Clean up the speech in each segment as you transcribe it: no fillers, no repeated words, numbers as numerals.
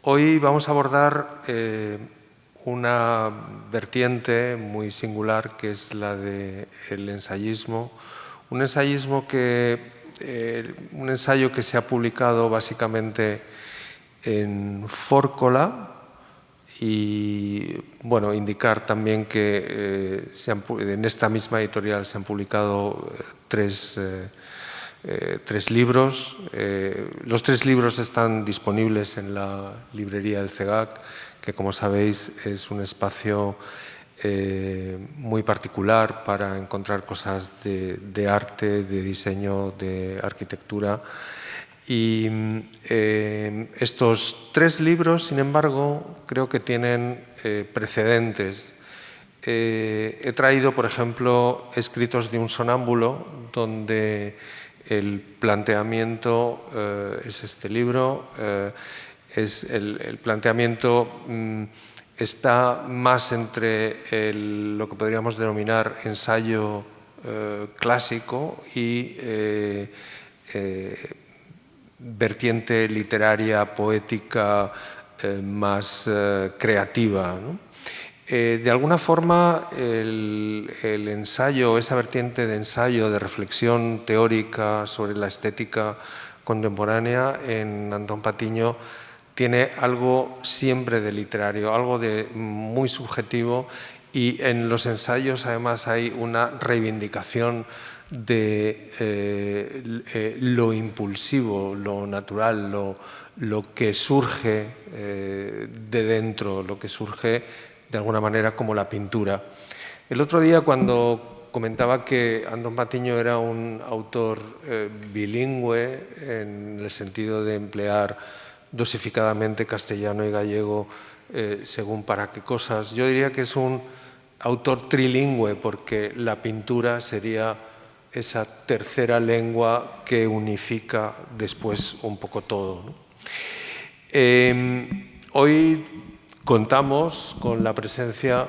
Hoy vamos a abordar una vertiente muy singular que es la del ensayismo. Un ensayo que se ha publicado básicamente en Fórcola y bueno, indicar también que en esta misma editorial se han publicado tres libros. Los tres libros están disponibles en la librería del CEGAC, que como sabéis es un espacio muy particular para encontrar cosas de arte, de diseño, de arquitectura. Y estos tres libros, sin embargo, creo que tienen precedentes. He traído, por ejemplo, Escritos de un sonámbulo, donde el planteamiento es este libro. El planteamiento está más entre lo que podríamos denominar ensayo clásico y vertiente literaria, poética, más creativa, ¿no? De alguna forma, el ensayo, esa vertiente de ensayo, de reflexión teórica sobre la estética contemporánea en Antón Patiño tiene algo siempre de literario, algo de muy subjetivo, y en los ensayos además hay una reivindicación de lo impulsivo, lo natural, lo que surge de dentro, lo que surge de alguna manera como la pintura. El otro día, cuando comentaba que Antón Patiño era un autor bilingüe, en el sentido de emplear dosificadamente castellano y gallego según para qué cosas, yo diría que es un autor trilingüe, porque la pintura sería esa tercera lengua que unifica después un poco todo, ¿no? Hoy contamos con la presencia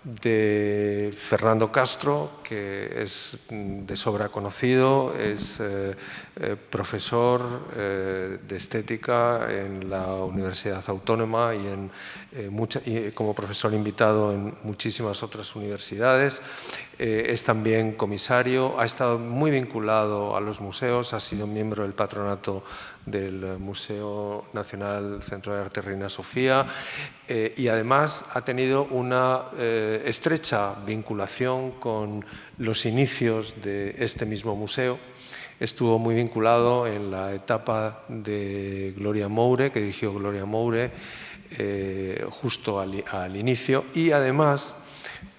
de Fernando Castro, que es de sobra conocido, es profesor de estética en la Universidad Autónoma y como profesor invitado en muchísimas otras universidades. Es también comisario, ha estado muy vinculado a los museos, ha sido miembro del patronato del Museo Nacional Centro de Arte Reina Sofía y además ha tenido una estrecha vinculación con los inicios de este mismo museo. Estuvo muy vinculado en la etapa de Gloria Moure, que dirigió Gloria Moure justo al inicio, y además,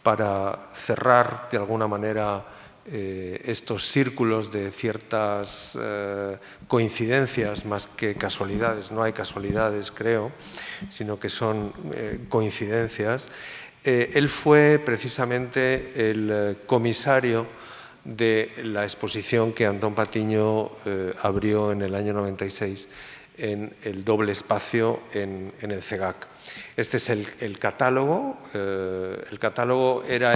para cerrar de alguna manera estos círculos de ciertas coincidencias más que casualidades, no hay casualidades creo, sino que son coincidencias. Él fue precisamente el comisario de la exposición que Antón Patiño abrió en el año 96 en el doble espacio en el CEGAC. Este es el catálogo. El catálogo era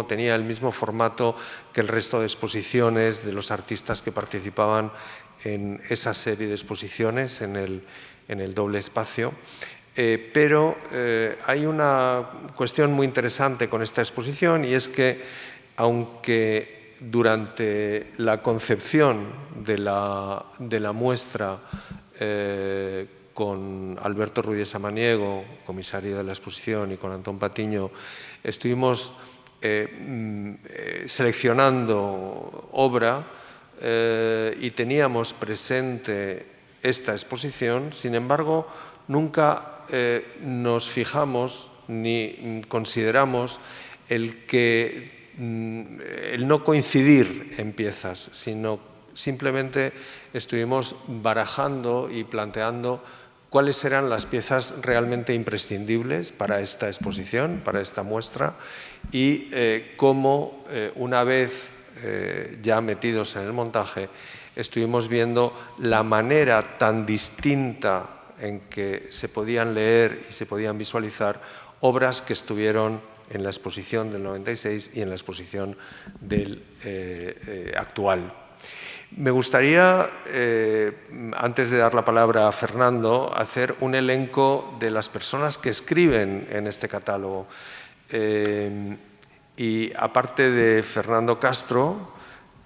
tenía el mismo formato que el resto de exposiciones de los artistas que participaban en esa serie de exposiciones en el doble espacio. Pero hay una cuestión muy interesante con esta exposición, y es que aunque durante la concepción de la muestra con Alberto Ruiz de Samaniego, comisario de la exposición, y con Antón Patiño, estuvimos seleccionando obra y teníamos presente esta exposición. Sin embargo, nunca nos fijamos ni consideramos el no coincidir en piezas, sino simplemente estuvimos barajando y planteando cuáles eran las piezas realmente imprescindibles para esta exposición, para esta muestra, y cómo, una vez ya metidos en el montaje, estuvimos viendo la manera tan distinta en que se podían leer y se podían visualizar obras que estuvieron en la exposición del 96 y en la exposición del actual. Me gustaría, antes de dar la palabra a Fernando, hacer un elenco de las personas que escriben en este catálogo. Y aparte de Fernando Castro,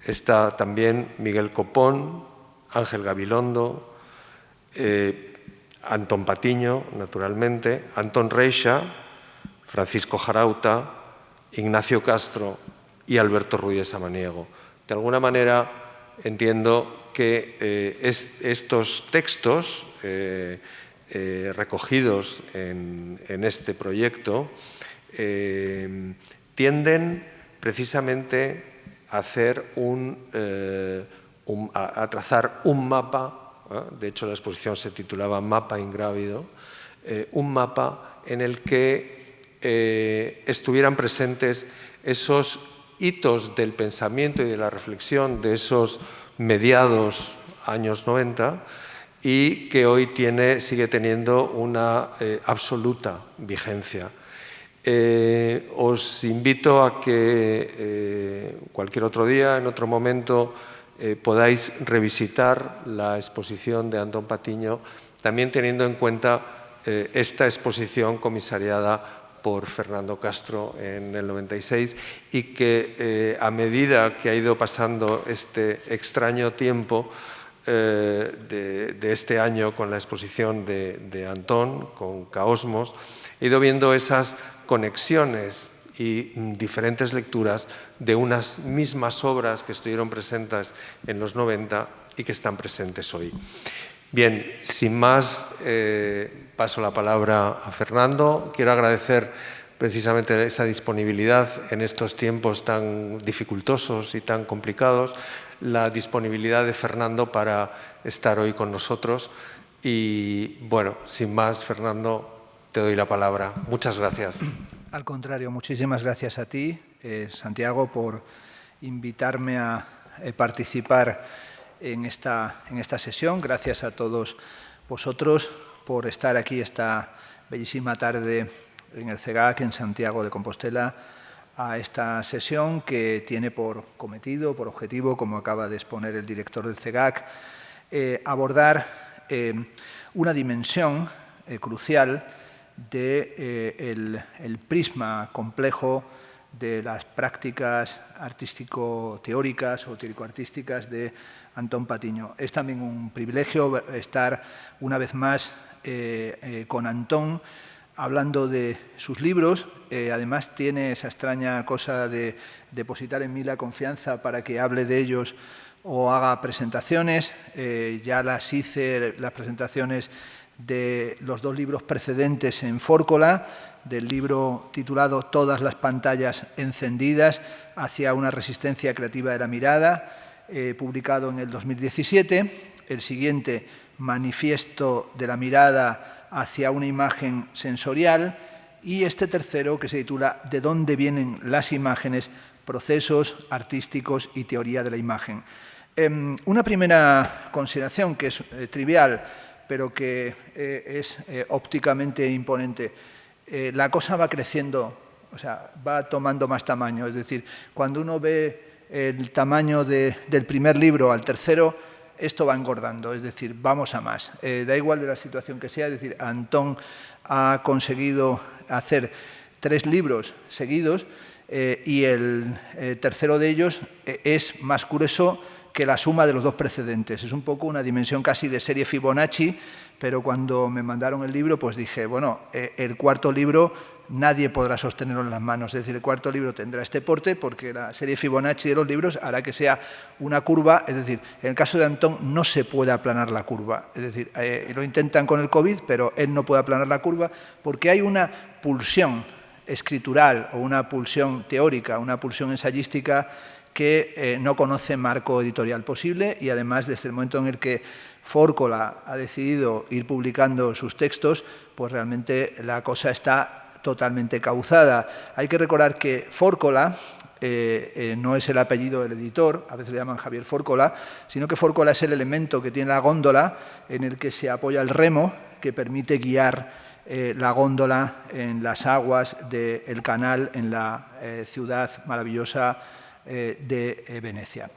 está también Miguel Copón, Ángel Gabilondo, Antón Patiño, naturalmente, Antón Reixa, Francisco Jarauta, Ignacio Castro y Alberto Ruiz de Samaniego. De alguna manera entiendo que estos textos recogidos en este proyecto tienden precisamente a trazar un mapa. De hecho, la exposición se titulaba Mapa Ingrávido, un mapa en el que estuvieran presentes esos hitos del pensamiento y de la reflexión de esos mediados años 90 y que hoy sigue teniendo una absoluta vigencia. Os invito a que cualquier otro día, en otro momento, podáis revisitar la exposición de Antón Patiño, también teniendo en cuenta esta exposición comisariada por Fernando Castro en el 96 y que a medida que ha ido pasando este extraño tiempo de este año con la exposición de Antón, con Caosmos, he ido viendo esas conexiones y diferentes lecturas de unas mismas obras que estuvieron presentes en los 90 y que están presentes hoy. Bien, sin más, paso la palabra a Fernando. Quiero agradecer precisamente esa disponibilidad en estos tiempos tan dificultosos y tan complicados, la disponibilidad de Fernando para estar hoy con nosotros. Y bueno, sin más, Fernando, te doy la palabra. Muchas gracias. Al contrario, muchísimas gracias a ti, Santiago, por invitarme a participar en esta sesión. Gracias a todos vosotros por estar aquí esta bellísima tarde en el CEGAC, en Santiago de Compostela, a esta sesión que tiene por cometido, por objetivo, como acaba de exponer el director del CEGAC, abordar una dimensión crucial del prisma complejo de las prácticas artístico-teóricas o teórico-artísticas de Antón Patiño. Es también un privilegio estar una vez más con Antón hablando de sus libros. Además tiene esa extraña cosa de depositar en mí la confianza para que hable de ellos o haga presentaciones. Ya las hice, las presentaciones de los dos libros precedentes en Fórcola, del libro titulado Todas las pantallas encendidas hacia una resistencia creativa de la mirada, publicado en el 2017, el siguiente, Manifiesto de la mirada hacia una imagen sensorial, y este tercero que se titula ¿De dónde vienen las imágenes? Procesos artísticos y teoría de la imagen. Una primera consideración que es trivial, pero que es ópticamente imponente. La cosa va creciendo, o sea, va tomando más tamaño. Es decir, cuando uno ve el tamaño del primer libro al tercero, esto va engordando, es decir, vamos a más. Da igual de la situación que sea, es decir, Antón ha conseguido hacer 3 libros seguidos y el tercero de ellos es más grueso que la suma de los 2 precedentes. Es un poco una dimensión casi de serie Fibonacci, pero cuando me mandaron el libro, pues dije, bueno, el cuarto libro nadie podrá sostenerlo en las manos. Es decir, el cuarto libro tendrá este porte porque la serie Fibonacci de los libros hará que sea una curva. Es decir, en el caso de Antón no se puede aplanar la curva. Es decir, lo intentan con el COVID, pero él no puede aplanar la curva porque hay una pulsión escritural o una pulsión teórica, una pulsión ensayística que no conoce marco editorial posible, y además desde el momento en el que Fórcola ha decidido ir publicando sus textos, pues realmente la cosa está totalmente cauzada. Hay que recordar que Fórcola no es el apellido del editor, a veces le llaman Javier Fórcola, sino que Fórcola es el elemento que tiene la góndola en el que se apoya el remo que permite guiar la góndola en las aguas del canal en la ciudad maravillosa de Venecia.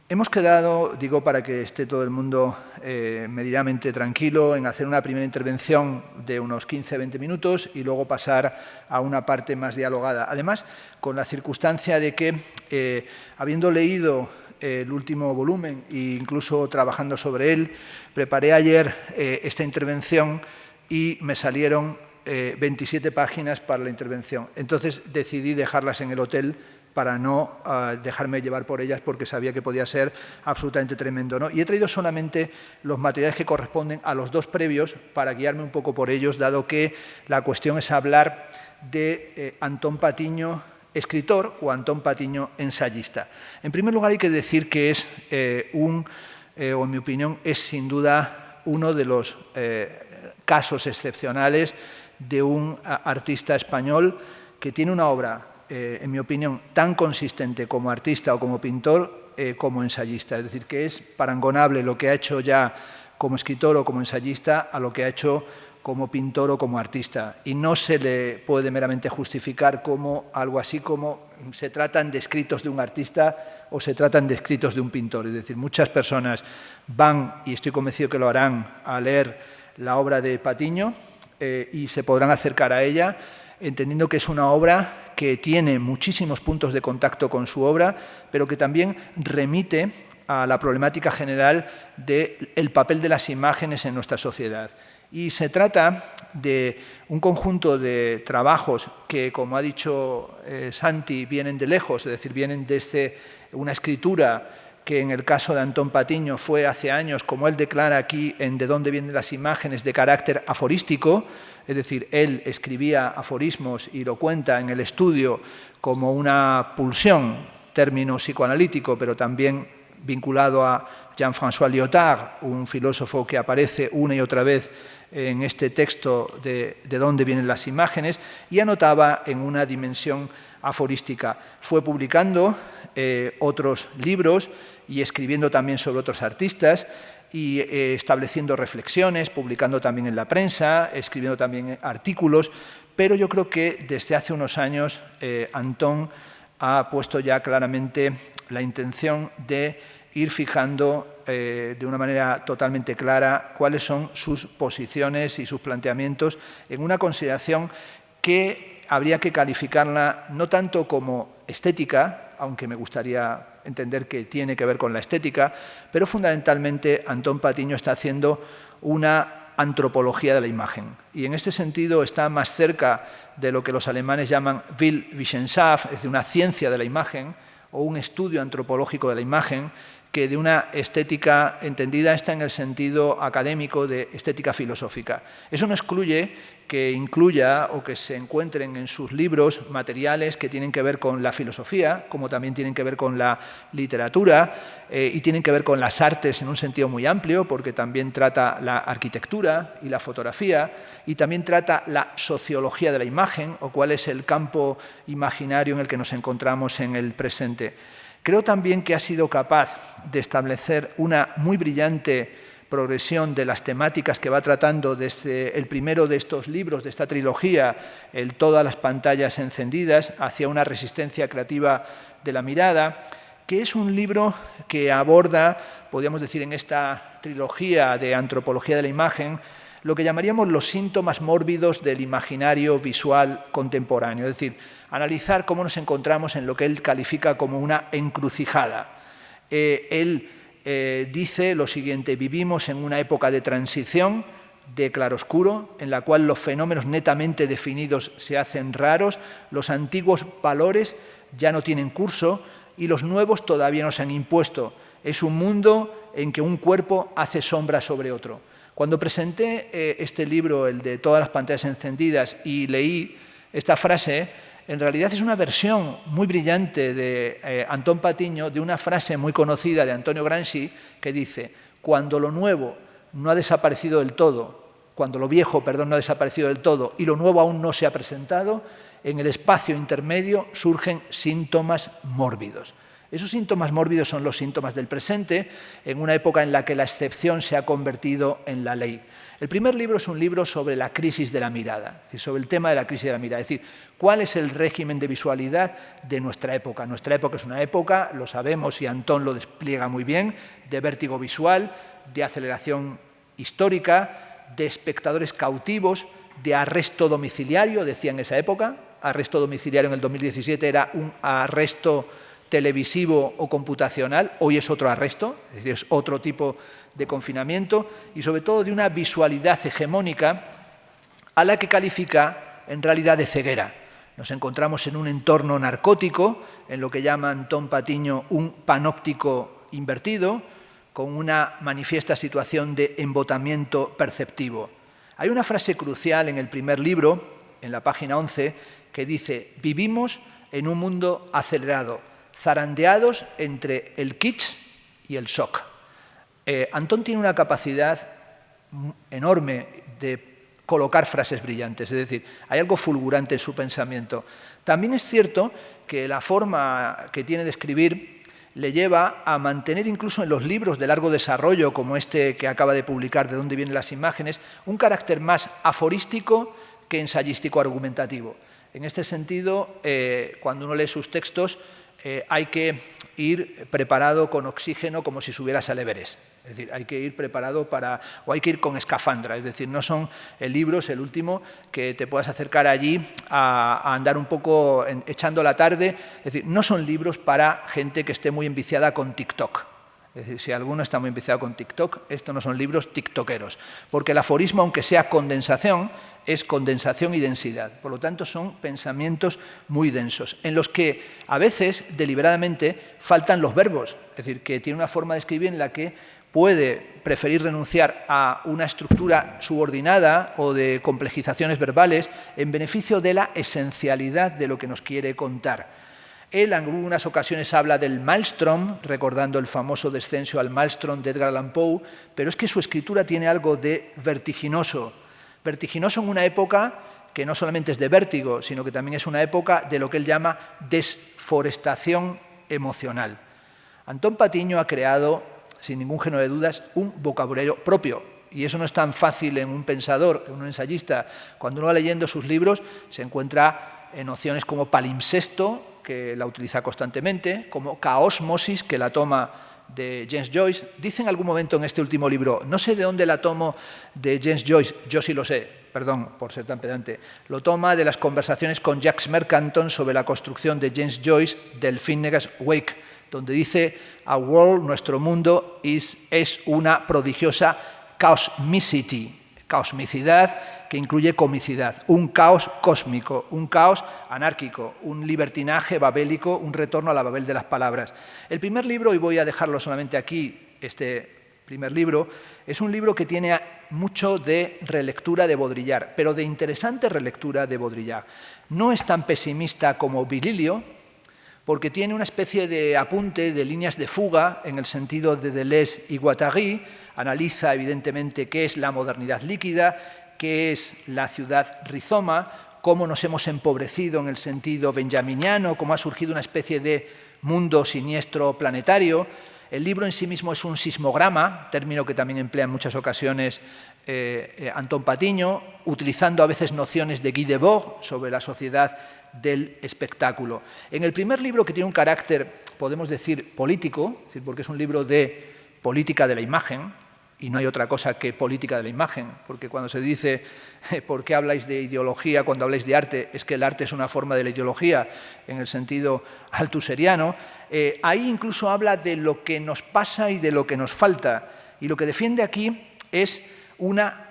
Hemos quedado, digo para que esté todo el mundo medianamente tranquilo, en hacer una primera intervención de unos 15-20 minutos y luego pasar a una parte más dialogada. Además, con la circunstancia de que, habiendo leído el último volumen e incluso trabajando sobre él, preparé ayer esta intervención y me salieron 27 páginas para la intervención. Entonces decidí dejarlas en el hotel para no dejarme llevar por ellas, porque sabía que podía ser absolutamente tremendo, ¿no? Y he traído solamente los materiales que corresponden a los dos previos para guiarme un poco por ellos, dado que la cuestión es hablar de Antón Patiño, escritor, o Antón Patiño, ensayista. En primer lugar, hay que decir que es o en mi opinión, es sin duda uno de los casos excepcionales de un artista español que tiene una obra, en mi opinión, tan consistente como artista o como pintor, como ensayista. Es decir, que es parangonable lo que ha hecho ya como escritor o como ensayista a lo que ha hecho como pintor o como artista. Y no se le puede meramente justificar como algo así como se tratan de escritos de un artista o se tratan de escritos de un pintor. Es decir, muchas personas van, y estoy convencido que lo harán, a leer la obra de Patiño y se podrán acercar a ella, entendiendo que es una obra que tiene muchísimos puntos de contacto con su obra, pero que también remite a la problemática general del papel de las imágenes en nuestra sociedad. Y se trata de un conjunto de trabajos que, como ha dicho Santi, vienen de lejos, es decir, vienen desde una escritura que en el caso de Antón Patiño fue hace años, como él declara aquí en De dónde vienen las imágenes, de carácter aforístico, es decir, él escribía aforismos y lo cuenta en el estudio como una pulsión, término psicoanalítico, pero también vinculado a Jean-François Lyotard, un filósofo que aparece una y otra vez en este texto de dónde vienen las imágenes, y anotaba en una dimensión aforística. Fue publicando otros libros y escribiendo también sobre otros artistas y estableciendo reflexiones, publicando también en la prensa, escribiendo también artículos, pero yo creo que desde hace unos años Antón ha puesto ya claramente la intención de ir fijando de una manera totalmente clara cuáles son sus posiciones y sus planteamientos en una consideración que habría que calificarla no tanto como estética, aunque me gustaría entender que tiene que ver con la estética, pero fundamentalmente Antón Patiño está haciendo una antropología de la imagen. Y en este sentido está más cerca de lo que los alemanes llaman Bildwissenschaft, es decir, una ciencia de la imagen o un estudio antropológico de la imagen, que de una estética entendida está en el sentido académico de estética filosófica. Eso no excluye que incluya o que se encuentren en sus libros materiales que tienen que ver con la filosofía, como también tienen que ver con la literatura y tienen que ver con las artes en un sentido muy amplio, porque también trata la arquitectura y la fotografía, y también trata la sociología de la imagen, o cuál es el campo imaginario en el que nos encontramos en el presente. Creo también que ha sido capaz de establecer una muy brillante progresión de las temáticas que va tratando desde el primero de estos libros, de esta trilogía, el Todas las pantallas encendidas, hacia una resistencia creativa de la mirada, que es un libro que aborda, podríamos decir en esta trilogía de antropología de la imagen, lo que llamaríamos los síntomas mórbidos del imaginario visual contemporáneo, es decir, analizar cómo nos encontramos en lo que él califica como una encrucijada. Él dice lo siguiente: vivimos en una época de transición, de claroscuro, en la cual los fenómenos netamente definidos se hacen raros, los antiguos valores ya no tienen curso y los nuevos todavía no se han impuesto. Es un mundo en que un cuerpo hace sombra sobre otro. Cuando presenté este libro, el de Todas las pantallas encendidas, y leí esta frase, en realidad es una versión muy brillante de Antón Patiño de una frase muy conocida de Antonio Gramsci que dice: cuando lo nuevo no ha desaparecido del todo, cuando lo viejo, perdón, no ha desaparecido del todo y lo nuevo aún no se ha presentado, en el espacio intermedio surgen síntomas mórbidos. Esos síntomas mórbidos son los síntomas del presente, en una época en la que la excepción se ha convertido en la ley. El primer libro es un libro sobre la crisis de la mirada, es decir, sobre el tema de la crisis de la mirada, es decir, cuál es el régimen de visualidad de nuestra época. Nuestra época es una época, lo sabemos y Antón lo despliega muy bien, de vértigo visual, de aceleración histórica, de espectadores cautivos, de arresto domiciliario, decía en esa época. Arresto domiciliario en el 2017 era un arresto televisivo o computacional, hoy es otro arresto, es decir, es otro tipo de confinamiento y sobre todo de una visualidad hegemónica a la que califica en realidad de ceguera. Nos encontramos en un entorno narcótico, en lo que llama Antón Patiño un panóptico invertido, con una manifiesta situación de embotamiento perceptivo. Hay una frase crucial en el primer libro, en la página 11, que dice: vivimos en un mundo acelerado, zarandeados entre el kitsch y el shock. Antón tiene una capacidad enorme de colocar frases brillantes, es decir, hay algo fulgurante en su pensamiento. También es cierto que la forma que tiene de escribir le lleva a mantener incluso en los libros de largo desarrollo, como este que acaba de publicar, De dónde vienen las imágenes, un carácter más aforístico que ensayístico-argumentativo. En este sentido, cuando uno lee sus textos, hay que ir preparado con oxígeno como si subieras al Everest. Es decir, hay que ir preparado o hay que ir con escafandra. Es decir, no son libros, el último, que te puedas acercar allí a andar un poco echando la tarde. Es decir, no son libros para gente que esté muy enviciada con TikTok. Es decir, si alguno está muy enviciado con TikTok, estos no son libros tiktokeros. Porque el aforismo, aunque sea condensación, es condensación y densidad. Por lo tanto, son pensamientos muy densos, en los que a veces, deliberadamente, faltan los verbos. Es decir, que tiene una forma de escribir en la que puede preferir renunciar a una estructura subordinada o de complejizaciones verbales en beneficio de la esencialidad de lo que nos quiere contar. Él en algunas ocasiones habla del maelstrom, recordando el famoso descenso al maelstrom de Edgar Allan Poe, pero es que su escritura tiene algo de vertiginoso. Vertiginoso en una época que no solamente es de vértigo, sino que también es una época de lo que él llama desforestación emocional. Antón Patiño ha creado, sin ningún género de dudas, un vocabulario propio. Y eso no es tan fácil en un pensador, en un ensayista. Cuando uno va leyendo sus libros, se encuentra en nociones como palimpsesto, que la utiliza constantemente, como caosmosis, que la toma de James Joyce. Dice en algún momento en este último libro, no sé de dónde la tomo de James Joyce, yo sí lo sé, perdón por ser tan pedante, lo toma de las conversaciones con Jacques Mercanton sobre la construcción de James Joyce del Finnegan's Wake, donde dice, "Our world, nuestro mundo, es una prodigiosa caosmicidad que incluye comicidad, un caos cósmico, un caos anárquico, un libertinaje babélico, un retorno a la Babel de las palabras". El primer libro, y voy a dejarlo solamente aquí, este primer libro, es un libro que tiene mucho de relectura de Baudrillard, pero de interesante relectura de Baudrillard. No es tan pesimista como Virgilio, porque tiene una especie de apunte de líneas de fuga en el sentido de Deleuze y Guattari, analiza evidentemente qué es la modernidad líquida, qué es la ciudad rizoma, cómo nos hemos empobrecido en el sentido benjaminiano, cómo ha surgido una especie de mundo siniestro planetario. El libro en sí mismo es un sismograma, término que también emplea en muchas ocasiones Antón Patiño, utilizando a veces nociones de Guy Debord sobre la sociedad del espectáculo. En el primer libro, que tiene un carácter, podemos decir, político, porque es un libro de política de la imagen, y no hay otra cosa que política de la imagen, porque cuando se dice ¿por qué habláis de ideología cuando habláis de arte? Es que el arte es una forma de la ideología en el sentido altuseriano. Ahí incluso habla de lo que nos pasa y de lo que nos falta, y lo que defiende aquí es una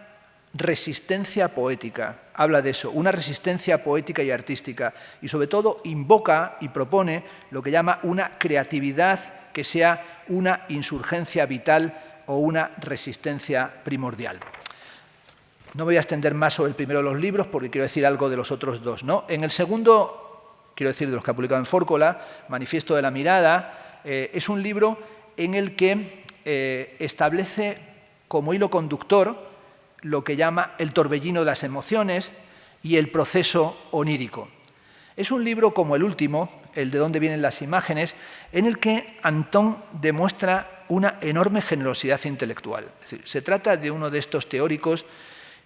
resistencia poética. Habla de eso, una resistencia poética y artística, y sobre todo invoca y propone lo que llama una creatividad que sea una insurgencia vital o una resistencia primordial. No voy a extender más sobre el primero de los libros porque quiero decir algo de los otros dos, ¿no? En el segundo, quiero decir de los que ha publicado en Fórcola, Manifiesto de la mirada, es un libro en el que establece como hilo conductor lo que llama el torbellino de las emociones y el proceso onírico. Es un libro como el último, el de dónde vienen las imágenes, en el que Antón demuestra una enorme generosidad intelectual. Es decir, se trata de uno de estos teóricos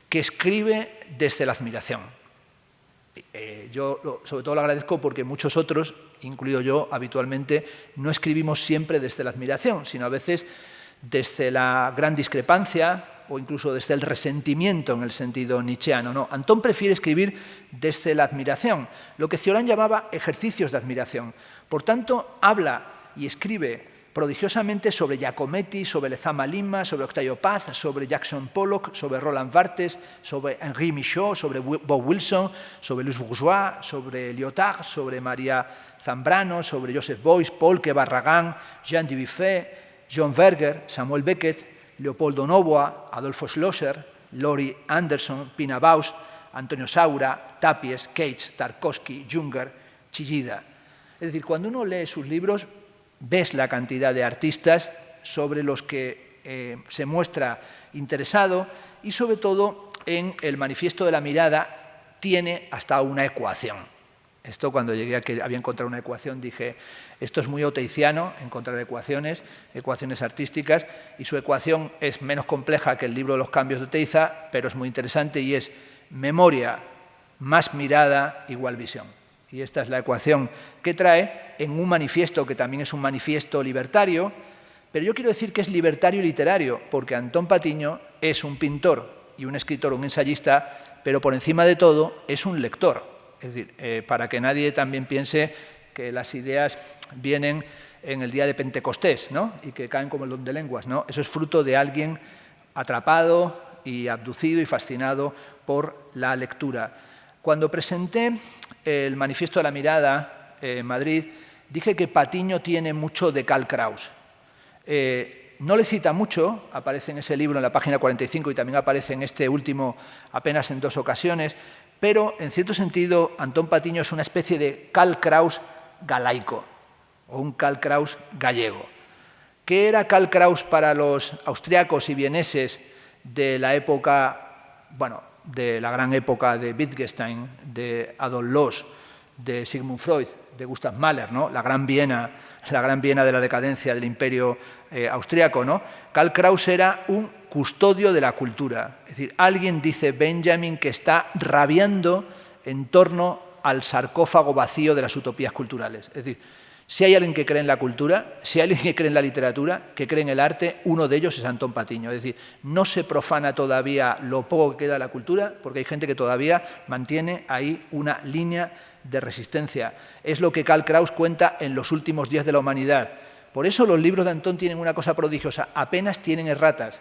que escribe desde la admiración. Yo sobre todo lo agradezco porque muchos otros, incluido yo, habitualmente no escribimos siempre desde la admiración, sino a veces desde la gran discrepancia o incluso desde el resentimiento en el sentido nietzscheano. No, Antón prefiere escribir desde la admiración, lo que Cioran llamaba ejercicios de admiración. Por tanto, habla y escribe prodigiosamente sobre Giacometti, sobre Lezama Lima, sobre Octavio Paz, sobre Jackson Pollock, sobre Roland Barthes, sobre Henri Michaud, sobre Bob Wilson, sobre Louis Bourgeois, sobre Lyotard, sobre María Zambrano, sobre Joseph Beuys, Paul Barragán, Jean Dubuffet, John Berger, Samuel Beckett, Leopoldo Novoa, Adolfo Schlosser, Laurie Anderson, Pina Bausch, Antonio Saura, Tapies, Cage, Tarkovsky, Junger, Chillida. Es decir, cuando uno lee sus libros, ves la cantidad de artistas sobre los que se muestra interesado y, sobre todo, en el Manifiesto de la Mirada tiene hasta una ecuación. Esto, cuando llegué a que había encontrado una ecuación, dije, esto es muy oteiziano, encontrar ecuaciones artísticas, y su ecuación es menos compleja que el libro de los cambios de Oteiza, pero es muy interesante y es memoria más mirada igual visión. Y esta es la ecuación que trae en un manifiesto que también es un manifiesto libertario, pero yo quiero decir que es libertario y literario, porque Antón Patiño es un pintor y un escritor, un ensayista, pero por encima de todo es un lector. Es decir, para que nadie también piense que las ideas vienen en el día de Pentecostés, ¿no?, y que caen como el don de lenguas, ¿no? Eso es fruto de alguien atrapado y abducido y fascinado por la lectura. Cuando presenté el Manifiesto de la Mirada en Madrid, dije que Patiño tiene mucho de Karl Kraus. No le cita mucho, aparece en ese libro en la página 45 y también aparece en este último apenas en 2 ocasiones, pero en cierto sentido Antón Patiño es una especie de Karl Kraus galaico o un Karl Kraus gallego. ¿Qué era Karl Kraus para los austriacos y vieneses de la época, bueno, de la gran época de Wittgenstein, de Adolf Loos, de Sigmund Freud, de Gustav Mahler, ¿no?, la gran Viena de la decadencia del imperio austriaco, ¿no? Karl Kraus era un custodio de la cultura. Es decir, alguien, dice Benjamin, que está rabiando en torno al sarcófago vacío de las utopías culturales. Es decir, si hay alguien que cree en la cultura, si hay alguien que cree en la literatura, que cree en el arte, uno de ellos es Antón Patiño. Es decir, no se profana todavía lo poco que queda de la cultura, porque hay gente que todavía mantiene ahí una línea de resistencia. Es lo que Karl Kraus cuenta en Los últimos días de la humanidad. Por eso los libros de Antón tienen una cosa prodigiosa, apenas tienen erratas.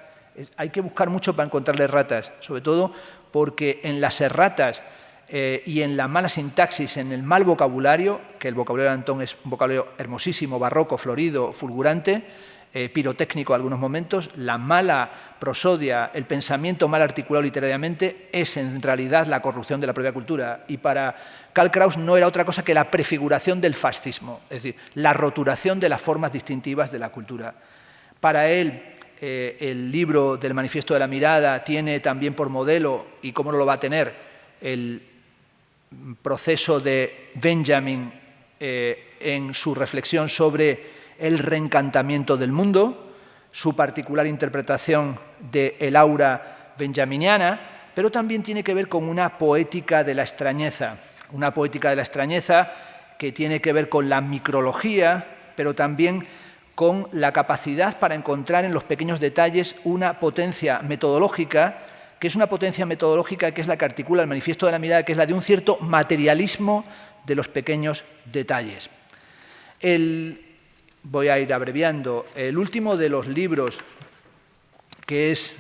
Hay que buscar mucho para encontrarle erratas, sobre todo porque en las erratas y en la mala sintaxis, en el mal vocabulario, que el vocabulario de Antón es un vocabulario hermosísimo, barroco, florido, fulgurante, pirotécnico en algunos momentos, la mala prosodia, el pensamiento mal articulado literariamente, es en realidad la corrupción de la propia cultura. Y para Karl Kraus no era otra cosa que la prefiguración del fascismo, es decir, la roturación de las formas distintivas de la cultura. Para él, el libro del Manifiesto de la Mirada tiene también por modelo, y cómo no lo va a tener, el proceso de Benjamin en su reflexión sobre el reencantamiento del mundo, su particular interpretación del aura benjaminiana, pero también tiene que ver con una poética de la extrañeza que tiene que ver con la micrología, pero también con la capacidad para encontrar en los pequeños detalles una potencia metodológica, que es una potencia metodológica que es la que articula el Manifiesto de la Mirada, que es la de un cierto materialismo de los pequeños detalles. Voy a ir abreviando. El último de los libros, que es,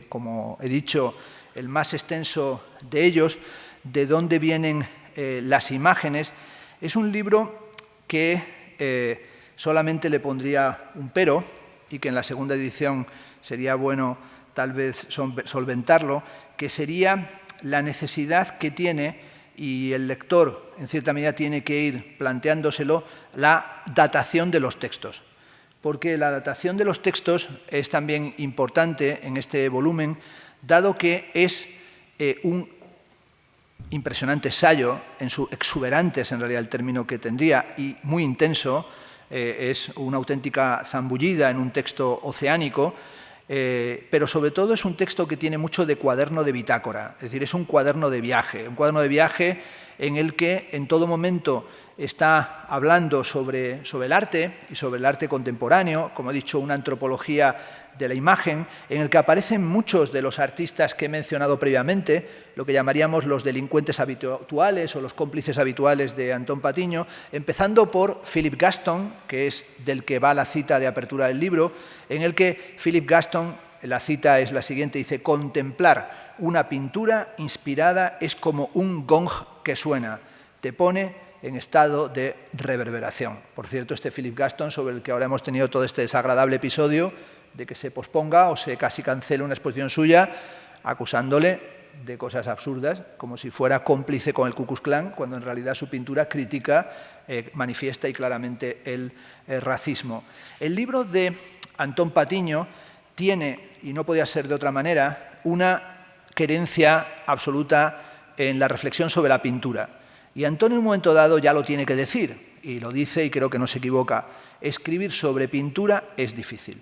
como he dicho, el más extenso de ellos, de dónde vienen las imágenes, es un libro que solamente le pondría un pero, y que en la segunda edición sería bueno tal vez solventarlo, que sería la necesidad que tiene, y el lector en cierta medida tiene que ir planteándoselo, la datación de los textos. Porque la datación de los textos es también importante en este volumen, dado que es un impresionante ensayo, exuberante es en realidad el término que tendría, y muy intenso, es una auténtica zambullida en un texto oceánico, pero sobre todo es un texto que tiene mucho de cuaderno de bitácora, es decir, es un cuaderno de viaje en el que en todo momento está hablando sobre el arte y sobre el arte contemporáneo, como he dicho, una antropología de la imagen, en el que aparecen muchos de los artistas que he mencionado previamente, lo que llamaríamos los delincuentes habituales o los cómplices habituales de Antón Patiño, empezando por Philip Gaston, que es del que va la cita de apertura del libro, en el que Philip Gaston, la cita es la siguiente, dice: contemplar una pintura inspirada es como un gong que suena, te pone en estado de reverberación. Por cierto, este Philip Gaston, sobre el que ahora hemos tenido todo este desagradable episodio de que se posponga o se casi cancele una exposición suya, acusándole de cosas absurdas, como si fuera cómplice con el Ku Klux Klan, cuando en realidad su pintura critica, manifiesta y claramente el racismo. El libro de Antón Patiño tiene, y no podía ser de otra manera, una querencia absoluta en la reflexión sobre la pintura. Y Antón en un momento dado ya lo tiene que decir, y lo dice y creo que no se equivoca: escribir sobre pintura es difícil.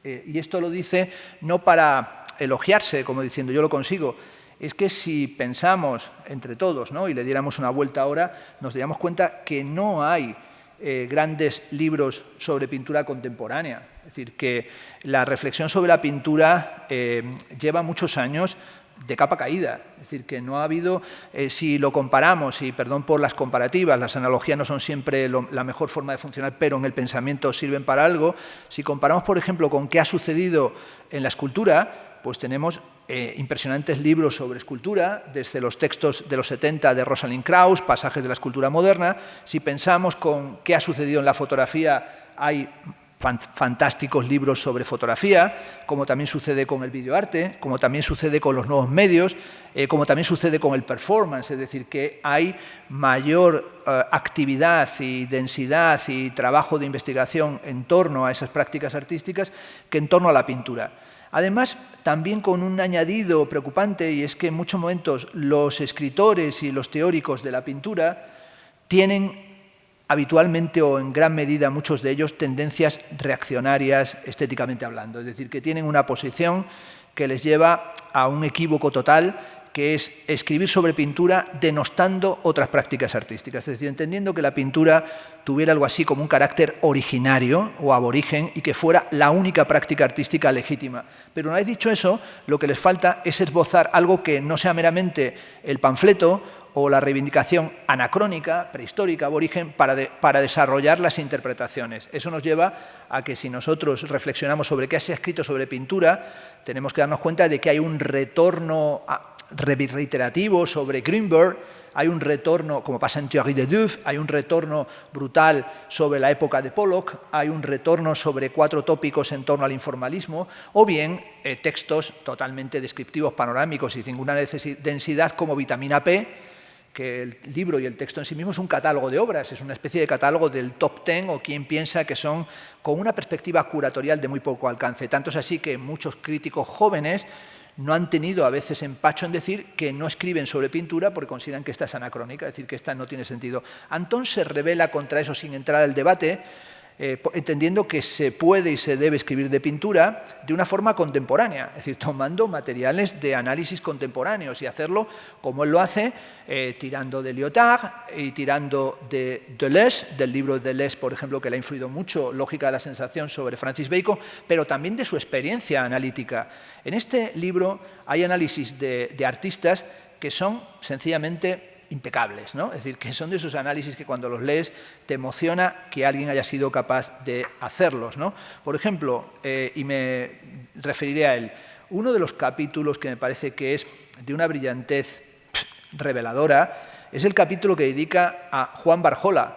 Y esto lo dice no para elogiarse, como diciendo yo lo consigo, es que si pensamos entre todos, ¿no?, y le diéramos una vuelta ahora, nos daríamos cuenta que no hay grandes libros sobre pintura contemporánea. Es decir, que la reflexión sobre la pintura lleva muchos años de capa caída, es decir, que no ha habido, si lo comparamos, y perdón por las comparativas, las analogías no son siempre la mejor forma de funcionar, pero en el pensamiento sirven para algo. Si comparamos, por ejemplo, con qué ha sucedido en la escultura, pues tenemos impresionantes libros sobre escultura, desde los textos de los 70 de Rosalind Krauss, pasajes de la escultura moderna. Si pensamos con qué ha sucedido en la fotografía, hay fantásticos libros sobre fotografía, como también sucede con el videoarte, como también sucede con los nuevos medios, como también sucede con el performance, es decir, que hay mayor actividad y densidad y trabajo de investigación en torno a esas prácticas artísticas que en torno a la pintura. Además, también con un añadido preocupante, y es que en muchos momentos los escritores y los teóricos de la pintura tienen habitualmente o en gran medida muchos de ellos tendencias reaccionarias estéticamente hablando, es decir, que tienen una posición que les lleva a un equívoco total, que es escribir sobre pintura denostando otras prácticas artísticas, es decir, entendiendo que la pintura tuviera algo así como un carácter originario o aborigen y que fuera la única práctica artística legítima. Pero una vez dicho eso, lo que les falta es esbozar algo que no sea meramente el panfleto o la reivindicación anacrónica, prehistórica, aborigen, para desarrollar las interpretaciones. Eso nos lleva a que si nosotros reflexionamos sobre qué se ha escrito sobre pintura, tenemos que darnos cuenta de que hay un retorno reiterativo sobre Greenberg, hay un retorno, como pasa en Thierry de Duve, hay un retorno brutal sobre la época de Pollock, hay un retorno sobre 4 tópicos en torno al informalismo, o bien textos totalmente descriptivos, panorámicos y sin ninguna densidad como Vitamina P, que el libro y el texto en sí mismo es un catálogo de obras, es una especie de catálogo del top 10 o quien piensa que son con una perspectiva curatorial de muy poco alcance. Tanto es así que muchos críticos jóvenes no han tenido a veces empacho en decir que no escriben sobre pintura porque consideran que esta es anacrónica, es decir, que esta no tiene sentido. Antón se revela contra eso sin entrar al debate, entendiendo que se puede y se debe escribir de pintura de una forma contemporánea, es decir, tomando materiales de análisis contemporáneos y hacerlo como él lo hace, tirando de Lyotard y tirando de Deleuze, del libro de Deleuze, por ejemplo, que le ha influido mucho, Lógica de la sensación, sobre Francis Bacon, pero también de su experiencia analítica. En este libro hay análisis de artistas que son sencillamente impecables, ¿no? Es decir, que son de esos análisis que cuando los lees te emociona que alguien haya sido capaz de hacerlos, ¿no? Por ejemplo, y me referiré a él, uno de los capítulos que me parece que es de una brillantez reveladora es el capítulo que dedica a Juan Barjola,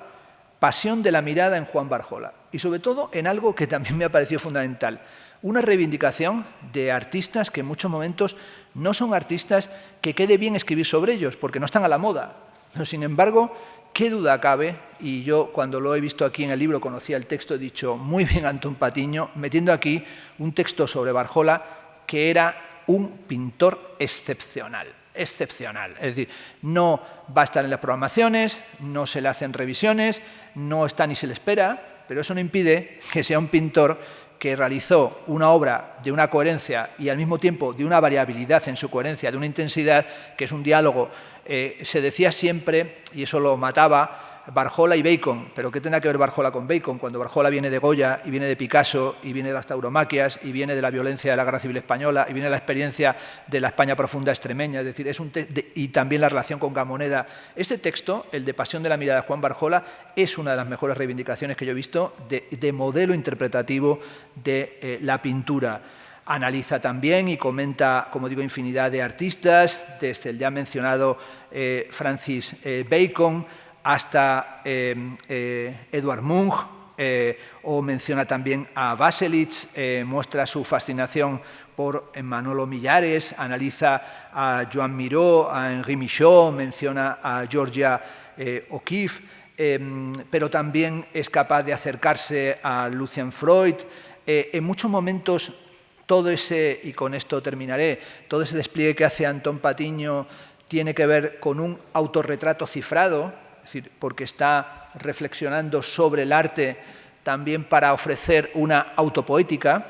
pasión de la mirada en Juan Barjola, y sobre todo en algo que también me ha parecido fundamental, una reivindicación de artistas que en muchos momentos no son artistas que quede bien escribir sobre ellos, porque no están a la moda. Pero, sin embargo, qué duda cabe, y yo cuando lo he visto aquí en el libro conocía el texto, he dicho, muy bien Antón Patiño, metiendo aquí un texto sobre Barjola que era un pintor excepcional. excepcional. Es decir, no va a estar en las programaciones, no se le hacen revisiones, no está ni se le espera, pero eso no impide que sea un pintor que realizó una obra de una coherencia y al mismo tiempo de una variabilidad en su coherencia, de una intensidad, que es un diálogo. Se decía siempre, y eso lo mataba, Barjola y Bacon, pero ¿qué tendrá que ver Barjola con Bacon? Cuando Barjola viene de Goya, y viene de Picasso, y viene de las tauromaquias, y viene de la violencia de la Guerra Civil Española, y viene de la experiencia de la España profunda extremeña, es decir, y también la relación con Gamoneda. Este texto, el de Pasión de la mirada de Juan Barjola, es una de las mejores reivindicaciones que yo he visto de modelo interpretativo de la pintura. Analiza también y comenta, como digo, infinidad de artistas, desde el ya mencionado Francis Bacon, hasta Edvard Munch, o menciona también a Baselitz, muestra su fascinación por Manolo Millares, analiza a Joan Miró, a Henri Michaud, menciona a Georgia O'Keeffe, pero también es capaz de acercarse a Lucian Freud. En muchos momentos todo ese, y con esto terminaré, todo ese despliegue que hace Antón Patiño tiene que ver con un autorretrato cifrado, es decir, porque está reflexionando sobre el arte también para ofrecer una autopoética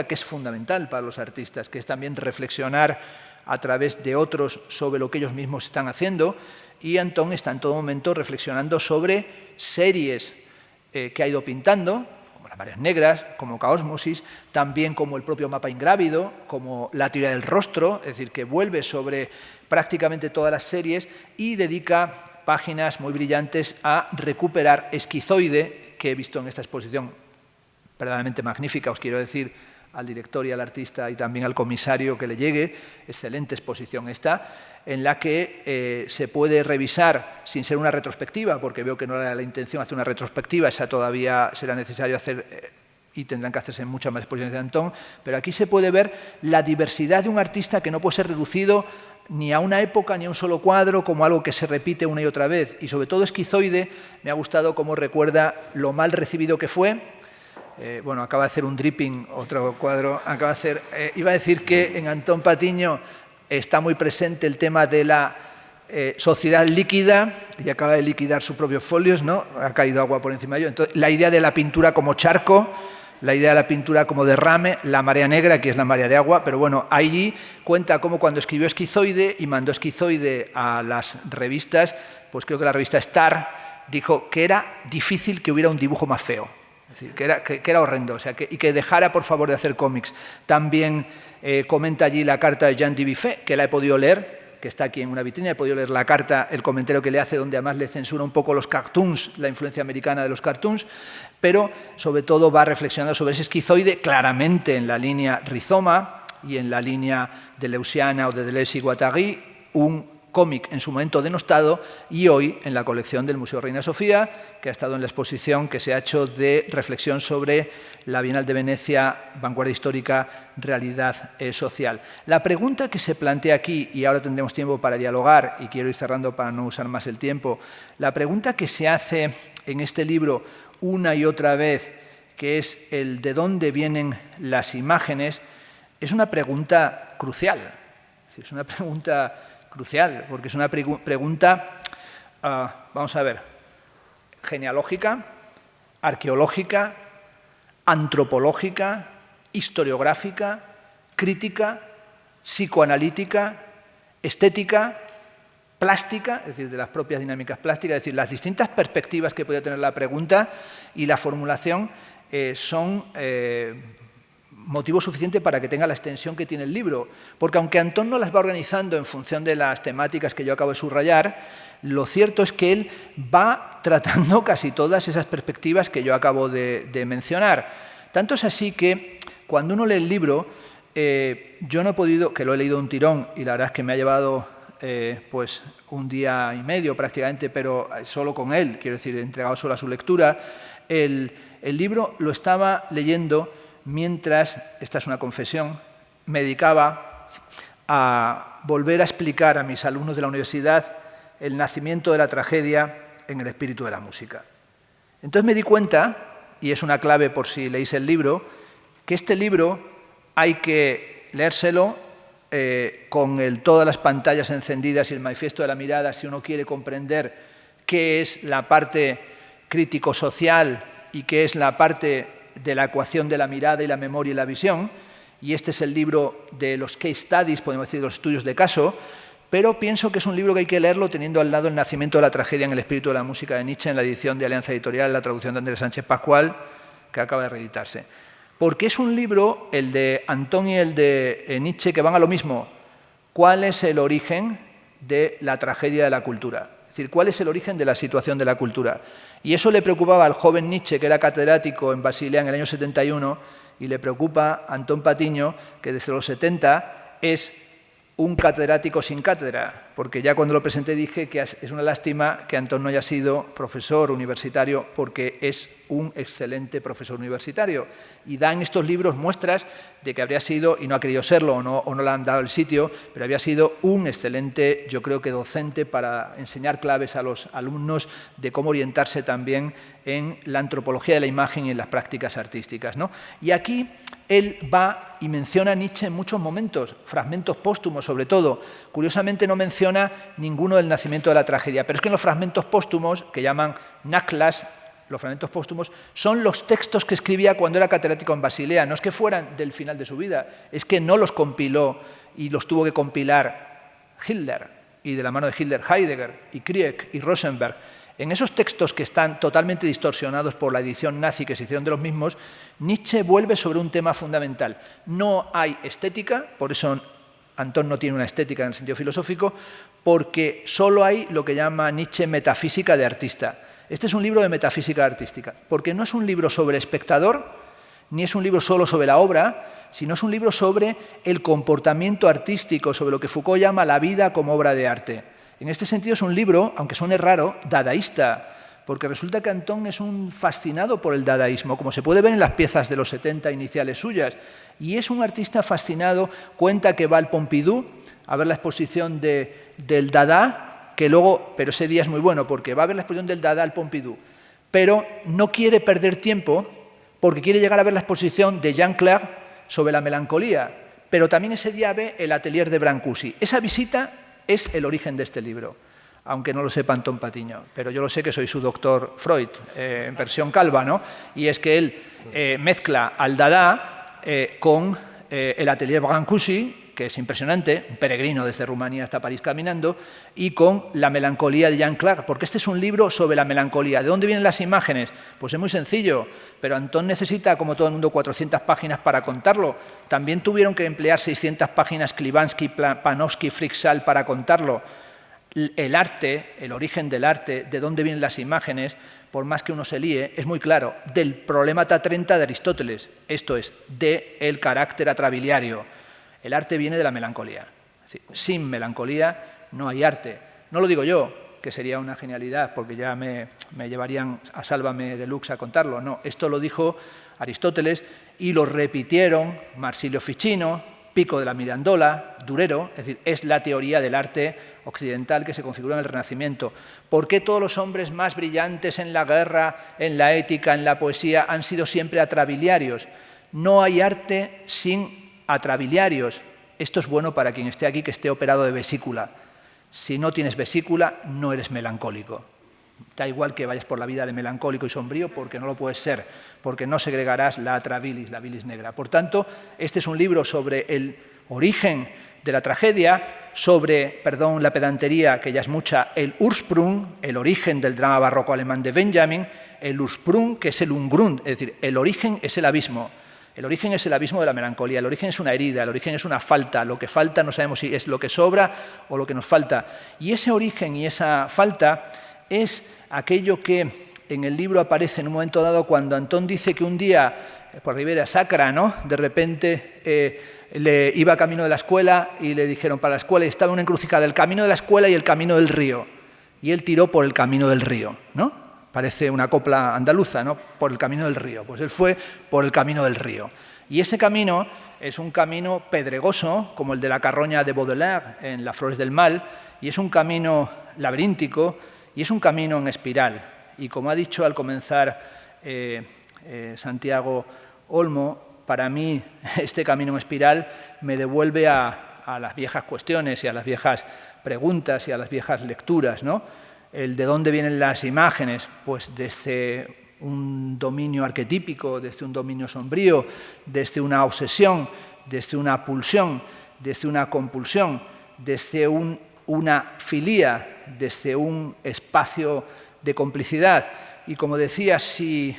que es fundamental para los artistas, que es también reflexionar a través de otros sobre lo que ellos mismos están haciendo, y Antón está en todo momento reflexionando sobre series que ha ido pintando, como las Mareas Negras, como Caosmosis, también como el propio Mapa Ingrávido, como La teoría del rostro, es decir, que vuelve sobre prácticamente todas las series y dedica páginas muy brillantes a recuperar Esquizoide, que he visto en esta exposición verdaderamente magnífica, os quiero decir al director y al artista y también al comisario que le llegue, excelente exposición esta, en la que se puede revisar sin ser una retrospectiva, porque veo que no era la intención hacer una retrospectiva, esa todavía será necesario hacer y tendrán que hacerse muchas más exposiciones de Antón, pero aquí se puede ver la diversidad de un artista que no puede ser reducido ni a una época ni a un solo cuadro, como algo que se repite una y otra vez. Y sobre todo Esquizoide, me ha gustado cómo recuerda lo mal recibido que fue. Bueno, acaba de hacer un dripping, otro cuadro, acaba de hacer... iba a decir que en Antón Patiño está muy presente el tema de la sociedad líquida, y acaba de liquidar sus propios folios, ¿no? Ha caído agua por encima de ello. Entonces, la idea de la pintura como charco, la idea de la pintura como derrame, la marea negra, que es la marea de agua, pero bueno, allí cuenta cómo cuando escribió Esquizoide y mandó Esquizoide a las revistas, pues creo que la revista Star dijo que era difícil que hubiera un dibujo más feo, es decir, que era horrendo, o sea, y que dejara por favor de hacer cómics. También comenta allí la carta de Jean Dubuffet, que la he podido leer, que está aquí en una vitrina, he podido leer la carta, el comentario que le hace, donde además le censura un poco los cartoons, la influencia americana de los cartoons, pero sobre todo va reflexionando sobre ese Esquizoide, claramente en la línea Rizoma y en la línea de Leuciana o de Deleuze y Guattari, un cómic en su momento denostado, y hoy en la colección del Museo Reina Sofía, que ha estado en la exposición que se ha hecho de reflexión sobre la Bienal de Venecia, vanguardia histórica, realidad social. La pregunta que se plantea aquí, y ahora tendremos tiempo para dialogar, y quiero ir cerrando para no usar más el tiempo, la pregunta que se hace en este libro una y otra vez, que es el de dónde vienen las imágenes, es una pregunta crucial. Es una pregunta crucial, porque es una pregunta, vamos a ver, genealógica, arqueológica, antropológica, historiográfica, crítica, psicoanalítica, estética, plástica, es decir, de las propias dinámicas plásticas, es decir, las distintas perspectivas que puede tener la pregunta y la formulación son motivo suficiente para que tenga la extensión que tiene el libro, porque aunque Antón no las va organizando en función de las temáticas que yo acabo de subrayar, lo cierto es que él va tratando casi todas esas perspectivas que yo acabo de mencionar. Tanto es así que cuando uno lee el libro, yo no he podido, que lo he leído un tirón y la verdad es que me ha llevado pues un día y medio prácticamente, pero solo con él, quiero decir, entregado solo a su lectura, el libro lo estaba leyendo mientras, esta es una confesión, me dedicaba a volver a explicar a mis alumnos de la universidad el nacimiento de la tragedia en el espíritu de la música. Entonces me di cuenta, y es una clave por si leéis el libro, que este libro hay que leérselo con todas las pantallas encendidas y el manifiesto de la mirada, si uno quiere comprender qué es la parte crítico-social y qué es la parte de la ecuación de la mirada y la memoria y la visión. Y este es el libro de los case studies, podemos decir, de los estudios de caso, pero pienso que es un libro que hay que leerlo teniendo al lado El nacimiento de la tragedia en el espíritu de la música de Nietzsche, en la edición de Alianza Editorial, la traducción de Andrés Sánchez Pascual, que acaba de reeditarse. Porque es un libro, el de Antón y el de Nietzsche, que van a lo mismo. ¿Cuál es el origen de la tragedia de la cultura? Es decir, ¿cuál es el origen de la situación de la cultura? Y eso le preocupaba al joven Nietzsche, que era catedrático en Basilea en el año 71, y le preocupa a Antón Patiño, que desde los 70 es un catedrático sin cátedra, porque ya cuando lo presenté dije que es una lástima que Antón no haya sido profesor universitario, porque es un excelente profesor universitario. Y da en estos libros muestras de que habría sido, y no ha querido serlo, o no le han dado el sitio, pero había sido un excelente, yo creo que docente para enseñar claves a los alumnos de cómo orientarse también en la antropología de la imagen y en las prácticas artísticas, ¿no? Y aquí él va y menciona a Nietzsche en muchos momentos, fragmentos póstumos sobre todo. Curiosamente no menciona ninguno del nacimiento de la tragedia, pero es que en los fragmentos póstumos, que llaman Naklas, los fragmentos póstumos, son los textos que escribía cuando era catedrático en Basilea. No es que fueran del final de su vida, es que no los compiló y los tuvo que compilar Hitler, y de la mano de Hitler Heidegger, y Krieg, y Rosenberg. En esos textos que están totalmente distorsionados por la edición nazi que se hicieron de los mismos, Nietzsche vuelve sobre un tema fundamental. No hay estética, por eso Antón no tiene una estética en el sentido filosófico, porque solo hay lo que llama Nietzsche metafísica de artista. Este es un libro de metafísica artística, porque no es un libro sobre el espectador, ni es un libro solo sobre la obra, sino es un libro sobre el comportamiento artístico, sobre lo que Foucault llama la vida como obra de arte. En este sentido es un libro, aunque suene raro, dadaísta, porque resulta que Antón es un fascinado por el dadaísmo, como se puede ver en las piezas de los 70 iniciales suyas, y es un artista fascinado. Cuenta que va al Pompidou a ver la exposición del Dada, que luego, pero ese día es muy bueno, porque va a ver la exposición del Dada al Pompidou, pero no quiere perder tiempo, porque quiere llegar a ver la exposición de Jean Clair sobre la melancolía, pero también ese día ve el atelier de Brancusi. Esa visita es el origen de este libro, aunque no lo sepa Antón Patiño, pero yo lo sé que soy su doctor Freud, en versión calva, ¿no? Y es que él mezcla al Dada con el atelier Brancusi, que es impresionante, un peregrino desde Rumanía hasta París caminando, y con la melancolía de Jean Clair, porque este es un libro sobre la melancolía. ¿De dónde vienen las imágenes? Pues es muy sencillo, pero Antón necesita, como todo el mundo, 400 páginas para contarlo. También tuvieron que emplear 600 páginas Klibanski, Panofsky, Fryxell para contarlo. El arte, el origen del arte, de dónde vienen las imágenes, por más que uno se líe, es muy claro, del Problemata 30 de Aristóteles, esto es, del carácter atrabiliario. El arte viene de la melancolía. Es decir, sin melancolía no hay arte. No lo digo yo, que sería una genialidad, porque ya me llevarían a Sálvame Deluxe a contarlo. No, esto lo dijo Aristóteles y lo repitieron Marsilio Ficino, Pico de la Mirandola, Durero. Es decir, es la teoría del arte occidental que se configura en el Renacimiento. ¿Por qué todos los hombres más brillantes en la guerra, en la ética, en la poesía, han sido siempre atrabiliarios? No hay arte sin atrabiliarios. Esto es bueno para quien esté aquí, que esté operado de vesícula. Si no tienes vesícula, no eres melancólico. Da igual que vayas por la vida de melancólico y sombrío, porque no lo puedes ser, porque no segregarás la atrabilis, la bilis negra. Por tanto, este es un libro sobre el origen de la tragedia, sobre, perdón la pedantería, que ya es mucha, el Ursprung, el origen del drama barroco alemán de Benjamin, el Ursprung, que es el Ungrund, es decir, el origen es el abismo. El origen es el abismo de la melancolía, el origen es una herida, el origen es una falta, lo que falta no sabemos si es lo que sobra o lo que nos falta. Y ese origen y esa falta es aquello que en el libro aparece en un momento dado cuando Antón dice que un día, por Ribera Sacra, ¿no?, de repente le iba camino de la escuela y le dijeron para la escuela, y estaba en una encrucijada, el camino de la escuela y el camino del río. Y él tiró por el camino del río, ¿no? Parece una copla andaluza, ¿no? Por el camino del río. Pues él fue por el camino del río. Y ese camino es un camino pedregoso, como el de la carroña de Baudelaire en Las Flores del Mal, y es un camino laberíntico, y es un camino en espiral. Y como ha dicho al comenzar Santiago Olmo, para mí este camino en espiral me devuelve a a las viejas cuestiones y a las viejas preguntas y a las viejas lecturas, ¿no? El de dónde vienen las imágenes, pues desde un dominio arquetípico, desde un dominio sombrío, desde una obsesión, desde una pulsión, desde una compulsión, desde una filía, desde un espacio de complicidad. Y como decía, si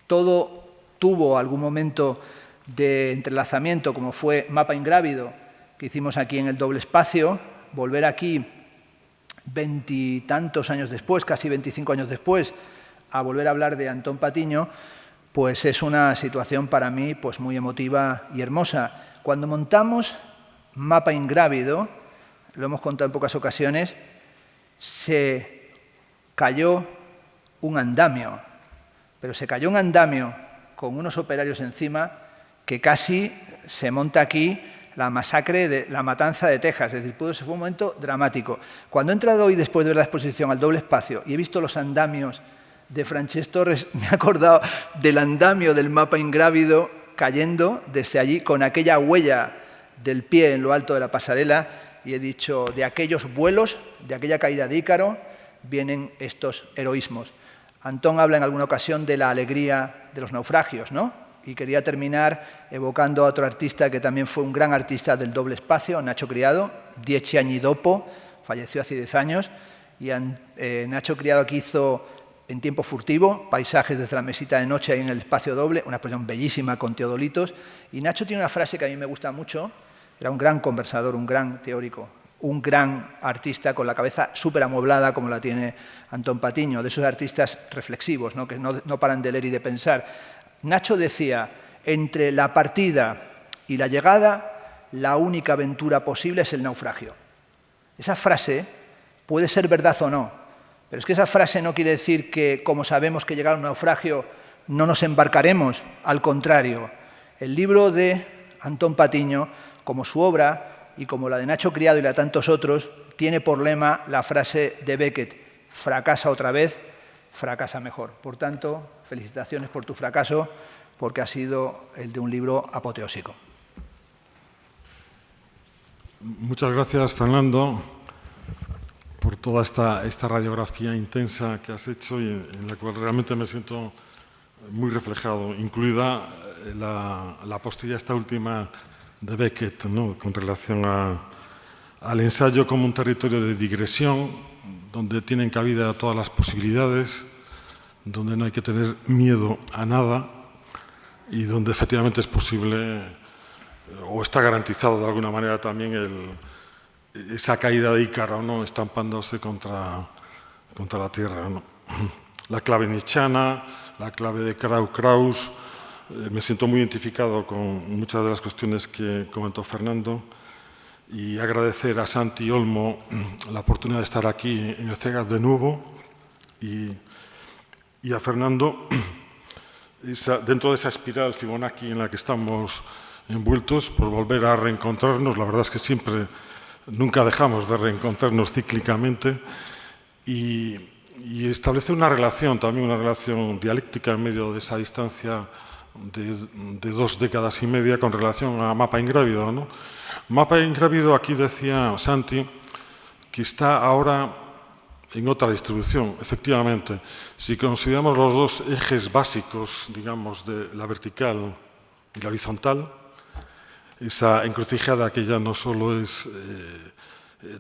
todo tuvo algún momento de entrelazamiento, como fue Mapa Ingrávido, que hicimos aquí en el doble espacio, volver aquí 20 y tantos años después, casi 25 años después, a volver a hablar de Antón Patiño, pues es una situación para mí pues muy emotiva y hermosa. Cuando montamos Mapa Ingrávido, lo hemos contado en pocas ocasiones, se cayó un andamio, pero se cayó un andamio con unos operarios encima que casi se monta aquí la masacre, de la matanza de Texas. Es decir, fue un momento dramático. Cuando he entrado hoy, después de ver la exposición al doble espacio, y he visto los andamios de Francesc Torres, me he acordado del andamio del Mapa Ingrávido cayendo desde allí, con aquella huella del pie en lo alto de la pasarela, y he dicho, de aquellos vuelos, de aquella caída de Ícaro, vienen estos heroísmos. Antón habla en alguna ocasión de la alegría de los naufragios, ¿no? Y quería terminar evocando a otro artista que también fue un gran artista del doble espacio, Nacho Criado, 10 anni dopo, falleció hace 10 años, y Nacho Criado aquí hizo En tiempo furtivo, paisajes desde la mesita de noche ahí en el espacio doble, una exposición bellísima con teodolitos. Y Nacho tiene una frase que a mí me gusta mucho, era un gran conversador, un gran teórico, un gran artista con la cabeza súper amueblada como la tiene Antón Patiño, de esos artistas reflexivos, ¿no? Que no paran de leer y de pensar. Nacho decía, entre la partida y la llegada, la única aventura posible es el naufragio. Esa frase puede ser verdad o no, pero es que esa frase no quiere decir que, como sabemos que llega un naufragio, no nos embarcaremos. Al contrario, el libro de Antón Patiño, como su obra y como la de Nacho Criado y la de tantos otros, tiene por lema la frase de Beckett, fracasa otra vez, fracasa mejor. Por tanto, felicitaciones por tu fracaso, porque ha sido el de un libro apoteósico. Muchas gracias, Fernando, por toda esta radiografía intensa que has hecho y en la cual realmente me siento muy reflejado, incluida la postilla esta última de Beckett, ¿no? Con relación al ensayo como un territorio de digresión, donde tienen cabida todas las posibilidades, donde no hay que tener miedo a nada y donde efectivamente es posible o está garantizado de alguna manera también esa caída de Ícaro, ¿no? Estampándose contra la tierra, ¿no? La clave nichana, la clave de Kraus, me siento muy identificado con muchas de las cuestiones que comentó Fernando y agradecer a Santi Olmo la oportunidad de estar aquí en el CEGAS de nuevo y a Fernando dentro de esa espiral Fibonacci en la que estamos envueltos por volver a reencontrarnos. La verdad es que nunca dejamos de reencontrarnos cíclicamente y establecer una relación, también una relación dialéctica en medio de esa distancia de 2 décadas y media con relación a Mapa Ingrávido, ¿no? Mapa Ingrávido, aquí decía Santi, que está ahora en otra distribución, efectivamente. Si consideramos los 2 ejes básicos, digamos, de la vertical y la horizontal, esa encrucijada que ya no solo es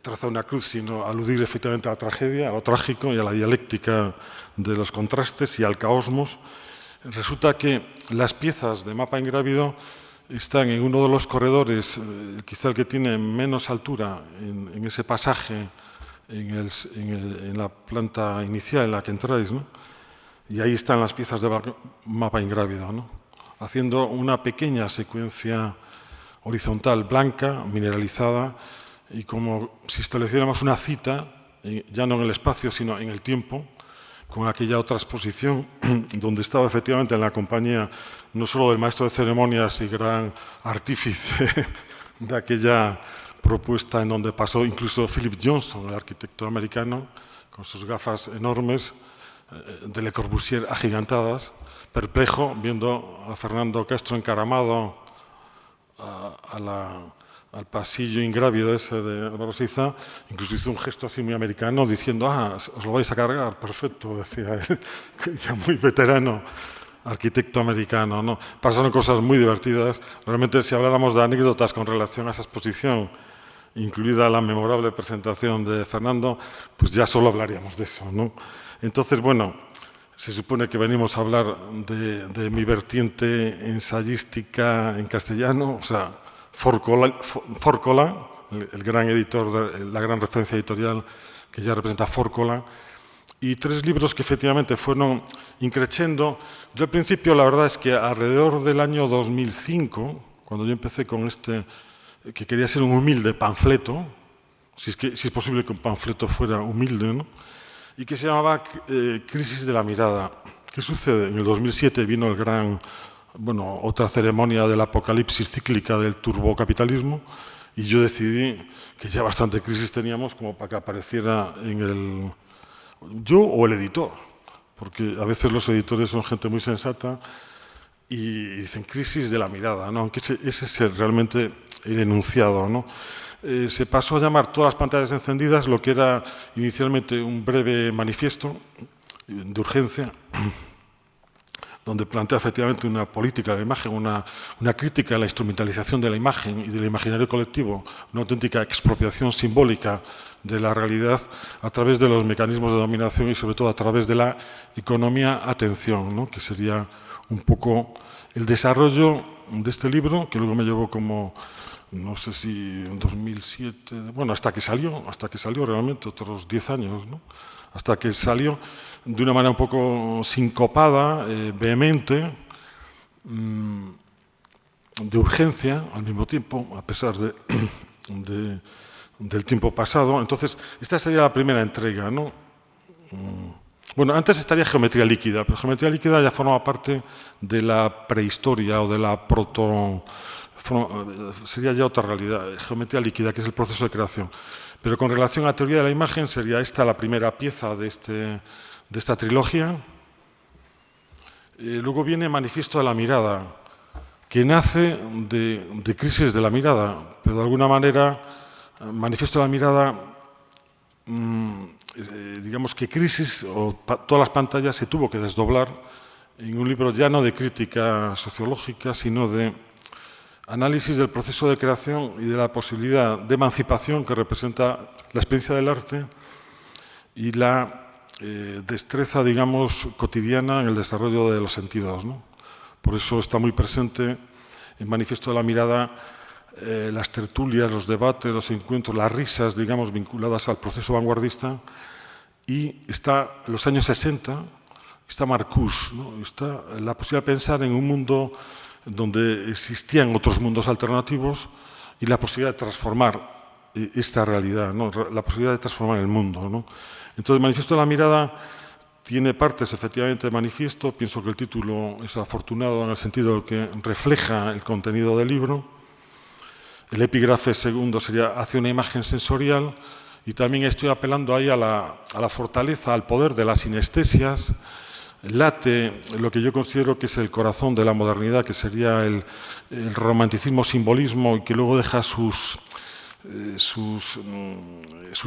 trazar una cruz, sino aludir efectivamente a la tragedia, a lo trágico y a la dialéctica de los contrastes y al caosmos, resulta que las piezas de Mapa Ingrávido están en uno de los corredores, quizá el que tiene menos altura en ese pasaje, en la planta inicial en la que entráis, ¿no? Y ahí están las piezas de Mapa Ingrávido, ¿no? Haciendo una pequeña secuencia horizontal blanca, mineralizada, y como si estableciéramos una cita, ya no en el espacio, sino en el tiempo, con aquella otra exposición donde estaba efectivamente en la compañía no solo del maestro de ceremonias y gran artífice de aquella propuesta en donde pasó incluso Philip Johnson, el arquitecto americano, con sus gafas enormes de Le Corbusier agigantadas, perplejo, viendo a Fernando Castro encaramado a al pasillo ingrávido ese de Álvaro Siza, incluso hizo un gesto así muy americano diciendo, os lo vais a cargar, perfecto, decía él, ya muy veterano, arquitecto americano, ¿no? Pasaron cosas muy divertidas. Realmente, si habláramos de anécdotas con relación a esa exposición, incluida la memorable presentación de Fernando, pues ya solo hablaríamos de eso, ¿no? Entonces, bueno, se supone que venimos a hablar de mi vertiente ensayística en castellano, o sea, Fórcola, el gran editor, la gran referencia editorial que ya representa Fórcola, y 3 libros que efectivamente fueron increciendo. Yo al principio, la verdad es que alrededor del año 2005, cuando yo empecé con este, que quería ser un humilde panfleto, si es posible que un panfleto fuera humilde, ¿no? Y que se llamaba Crisis de la mirada. ¿Qué sucede? En el 2007 vino el gran, otra ceremonia del apocalipsis cíclica del turbocapitalismo, y yo decidí que ya bastante crisis teníamos como para que apareciera en el... yo o el editor, porque a veces los editores son gente muy sensata y dicen crisis de la mirada, ¿no? Aunque ese es realmente el enunciado, ¿no? Se pasó a llamar todas las pantallas encendidas lo que era inicialmente un breve manifiesto de urgencia, donde plantea efectivamente una política de la imagen, una crítica a la instrumentalización de la imagen y del imaginario colectivo, una auténtica expropiación simbólica de la realidad a través de los mecanismos de dominación y sobre todo a través de la economía-atención, ¿no? Que sería un poco el desarrollo de este libro, que luego me llevó como, no sé si en 2007, bueno, hasta que salió realmente, otros 10 años, ¿no? Hasta que salió de una manera un poco sincopada, vehemente, de urgencia al mismo tiempo, a pesar del tiempo pasado. Entonces, esta sería la primera entrega, ¿no? Bueno, antes estaría Geometría Líquida, pero Geometría Líquida ya forma parte de la prehistoria o de la sería ya otra realidad. Geometría Líquida, que es el proceso de creación. Pero con relación a teoría de la imagen, sería esta la primera pieza de esta trilogía. Luego viene Manifiesto de la mirada, que nace de Crisis de la mirada, pero de alguna manera Manifiesto de la mirada, digamos que Crisis o todas las pantallas se tuvo que desdoblar en un libro ya no de crítica sociológica, sino de análisis del proceso de creación y de la posibilidad de emancipación que representa la experiencia del arte y la destreza, digamos, cotidiana en el desarrollo de los sentidos, ¿no? Por eso está muy presente en Manifiesto de la mirada las tertulias, los debates, los encuentros, las risas, digamos, vinculadas al proceso vanguardista. Y está en los años 60, está Marcuse, ¿no? Está la posibilidad de pensar en un mundo donde existían otros mundos alternativos y la posibilidad de transformar esta realidad, ¿no? La posibilidad de transformar el mundo, ¿no? Entonces, Manifiesto de la mirada tiene partes efectivamente de manifiesto. Pienso que el título es afortunado en el sentido de que refleja el contenido del libro. El epígrafe segundo sería hacia una imagen sensorial, y también estoy apelando ahí a la fortaleza, al poder de las sinestesias. Late lo que yo considero que es el corazón de la modernidad, que sería el romanticismo, simbolismo, y que luego deja sus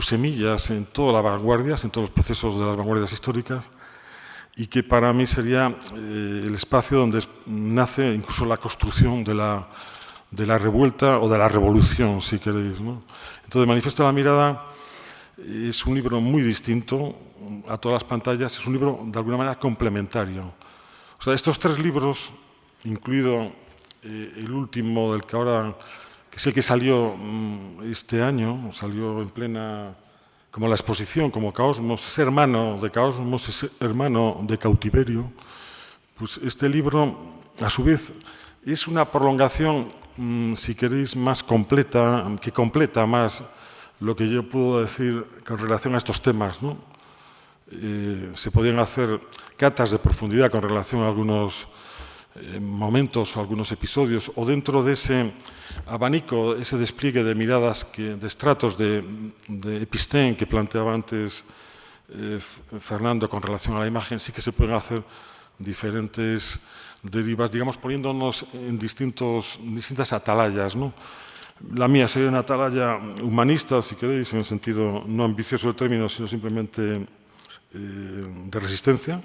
semillas en todas las vanguardias, en todos los procesos de las vanguardias históricas, y que para mí sería el espacio donde nace incluso la construcción de la revuelta o de la revolución, si queréis, ¿no? Entonces, Manifiesto de la mirada es un libro muy distinto a todas las pantallas, es un libro de alguna manera complementario. O sea, estos 3 libros, incluido el último del que ahora, que es el que salió este año, salió en plena, como la exposición, como Caosmos, es hermano de Caosmos, es hermano de Cautiverio. Pues este libro, a su vez, es una prolongación, si queréis, más completa, que completa más lo que yo puedo decir con relación a estos temas, ¿no? Se podían hacer catas de profundidad con relación a algunos momentos o algunos episodios, o dentro de ese abanico, ese despliegue de miradas, de estratos de epistén que planteaba antes Fernando con relación a la imagen, sí que se pueden hacer diferentes derivas, digamos, poniéndonos en distintas atalayas, ¿no? La mía sería una atalaya humanista, si queréis, en el sentido no ambicioso del término, sino simplemente de resistencia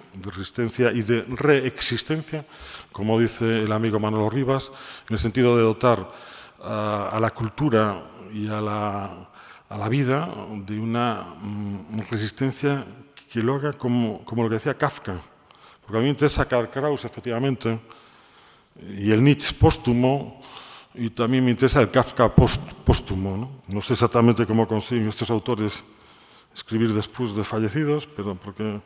y de reexistencia, como dice el amigo Manolo Rivas, en el sentido de dotar a la cultura y a la vida de una resistencia que lo haga como lo que decía Kafka. Porque a mí me interesa Karl Kraus, efectivamente, y el Nietzsche póstumo, y también me interesa el Kafka póstumo. No sé exactamente cómo consiguen estos autores escribir después de fallecidos, pero porque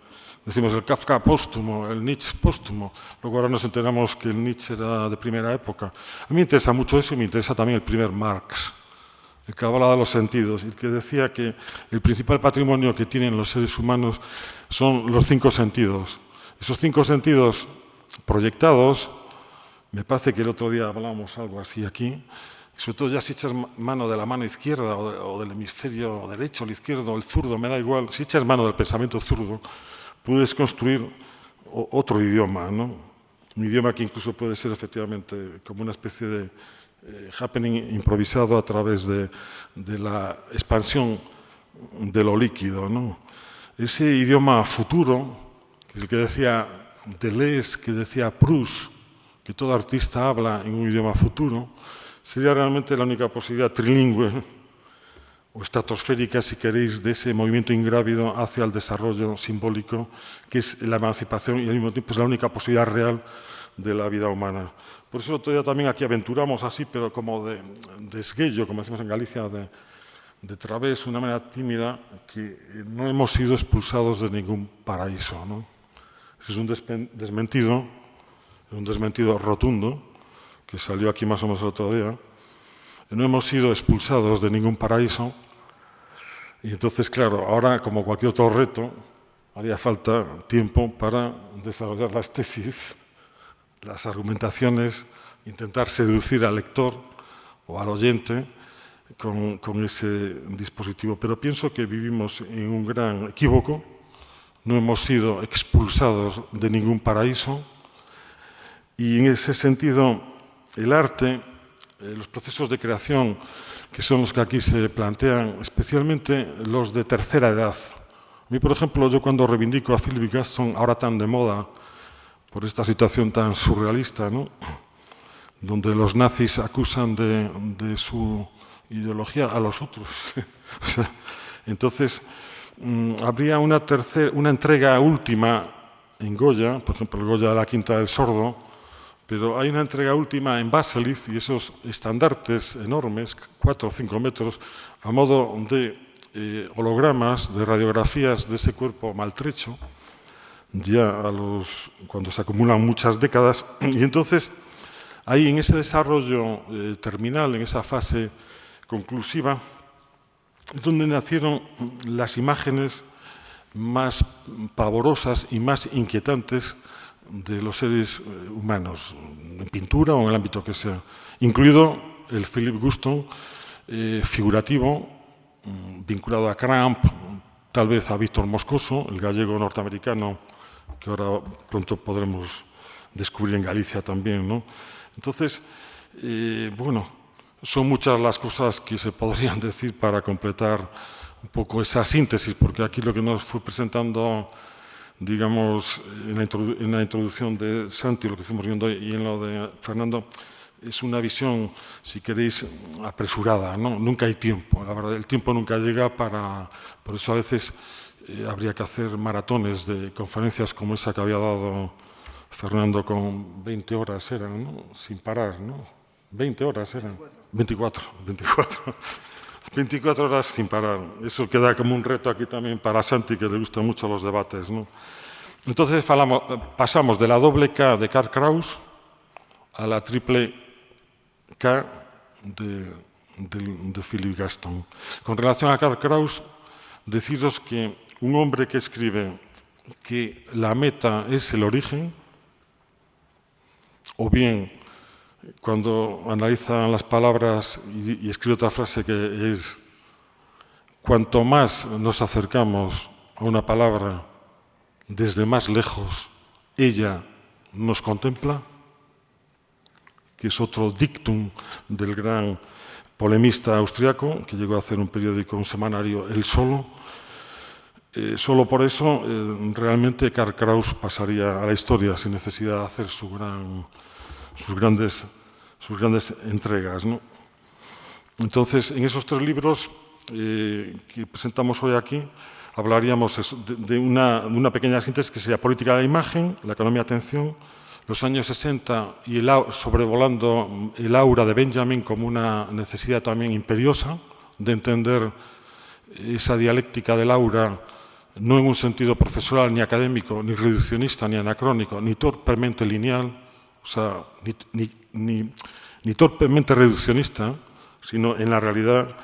decimos el Kafka póstumo, el Nietzsche póstumo. Luego ahora nos enteramos que el Nietzsche era de primera época. A mí me interesa mucho eso y me interesa también el primer Marx, el que hablaba de los sentidos, el que decía que el principal patrimonio que tienen los seres humanos son los 5 sentidos. Esos 5 sentidos proyectados, me parece que el otro día hablábamos algo así aquí, sobre todo ya si echas mano de la mano izquierda o del hemisferio derecho, el izquierdo, el zurdo, me da igual, si echas mano del pensamiento zurdo, puedes construir otro idioma, ¿no? Un idioma que incluso puede ser efectivamente como una especie de happening improvisado a través de la expansión de lo líquido, ¿no? Ese idioma futuro, que es el que decía Deleuze, que decía Proust, que todo artista habla en un idioma futuro, sería realmente la única posibilidad trilingüe o estratosférica, si queréis, de ese movimiento ingrávido hacia el desarrollo simbólico, que es la emancipación y al mismo tiempo es la única posibilidad real de la vida humana. Por eso todavía también aquí aventuramos así, pero como de esguello, como decimos en Galicia, de través, una manera tímida, que no hemos sido expulsados de ningún paraíso, ¿no? Ese es un desmentido rotundo, que salió aquí más o menos el otro día. No hemos sido expulsados de ningún paraíso. Y entonces, claro, ahora, como cualquier otro reto, haría falta tiempo para desarrollar las tesis, las argumentaciones, intentar seducir al lector o al oyente con ese dispositivo. Pero pienso que vivimos en un gran equívoco. No hemos sido expulsados de ningún paraíso. Y en ese sentido, el arte, los procesos de creación, que son los que aquí se plantean, especialmente los de tercera edad. A mí, por ejemplo, yo cuando reivindico a Philip Gaston, ahora tan de moda, por esta situación tan surrealista, ¿no?, donde los nazis acusan de su ideología a los otros. O sea, entonces, habría una entrega última en Goya, por ejemplo, el Goya de la Quinta del Sordo, pero hay una entrega última en Baselitz y esos estandartes enormes, 4 o 5 metros, a modo de hologramas, de radiografías de ese cuerpo maltrecho, ya cuando se acumulan muchas décadas. Y entonces, ahí en ese desarrollo terminal, en esa fase conclusiva, es donde nacieron las imágenes más pavorosas y más inquietantes de los seres humanos, en pintura o en el ámbito que sea, incluido el Philip Gaston figurativo, vinculado a Cramp, tal vez a Víctor Moscoso, el gallego norteamericano, que ahora pronto podremos descubrir en Galicia también, ¿no? Entonces, bueno, son muchas las cosas que se podrían decir para completar un poco esa síntesis, porque aquí lo que nos fue presentando, digamos, en la introducción de Santi, lo que fuimos viendo y en lo de Fernando, es una visión, si queréis, apresurada, ¿no? Nunca hay tiempo, la verdad, el tiempo nunca llega por eso a veces habría que hacer maratones de conferencias como esa que había dado Fernando con 20 horas eran, ¿no?, sin parar, ¿no? 20 horas eran. 24 horas sin parar. Eso queda como un reto aquí también para Santi, que le gustan mucho los debates, ¿no? Entonces pasamos de la doble K de Karl Kraus a la triple K de Philip Gaston. Con relación a Karl Kraus, deciros que un hombre que escribe que la meta es el origen, o bien cuando analiza las palabras y escribe otra frase que es: cuanto más nos acercamos a una palabra, desde más lejos ella nos contempla, que es otro dictum del gran polemista austriaco que llegó a hacer un periódico, un semanario, él solo. Solo por eso realmente Karl Kraus pasaría a la historia sin necesidad de hacer sus grandes entregas, ¿no? Entonces, en esos 3 libros que presentamos hoy aquí, hablaríamos de una pequeña síntesis que sería Política de la imagen, la economía de atención, los años 60 y sobrevolando el aura de Benjamin como una necesidad también imperiosa de entender esa dialéctica del aura no en un sentido profesional, ni académico, ni reduccionista, ni anacrónico, ni torpemente lineal, o sea, ni torpemente reduccionista, sino en la realidad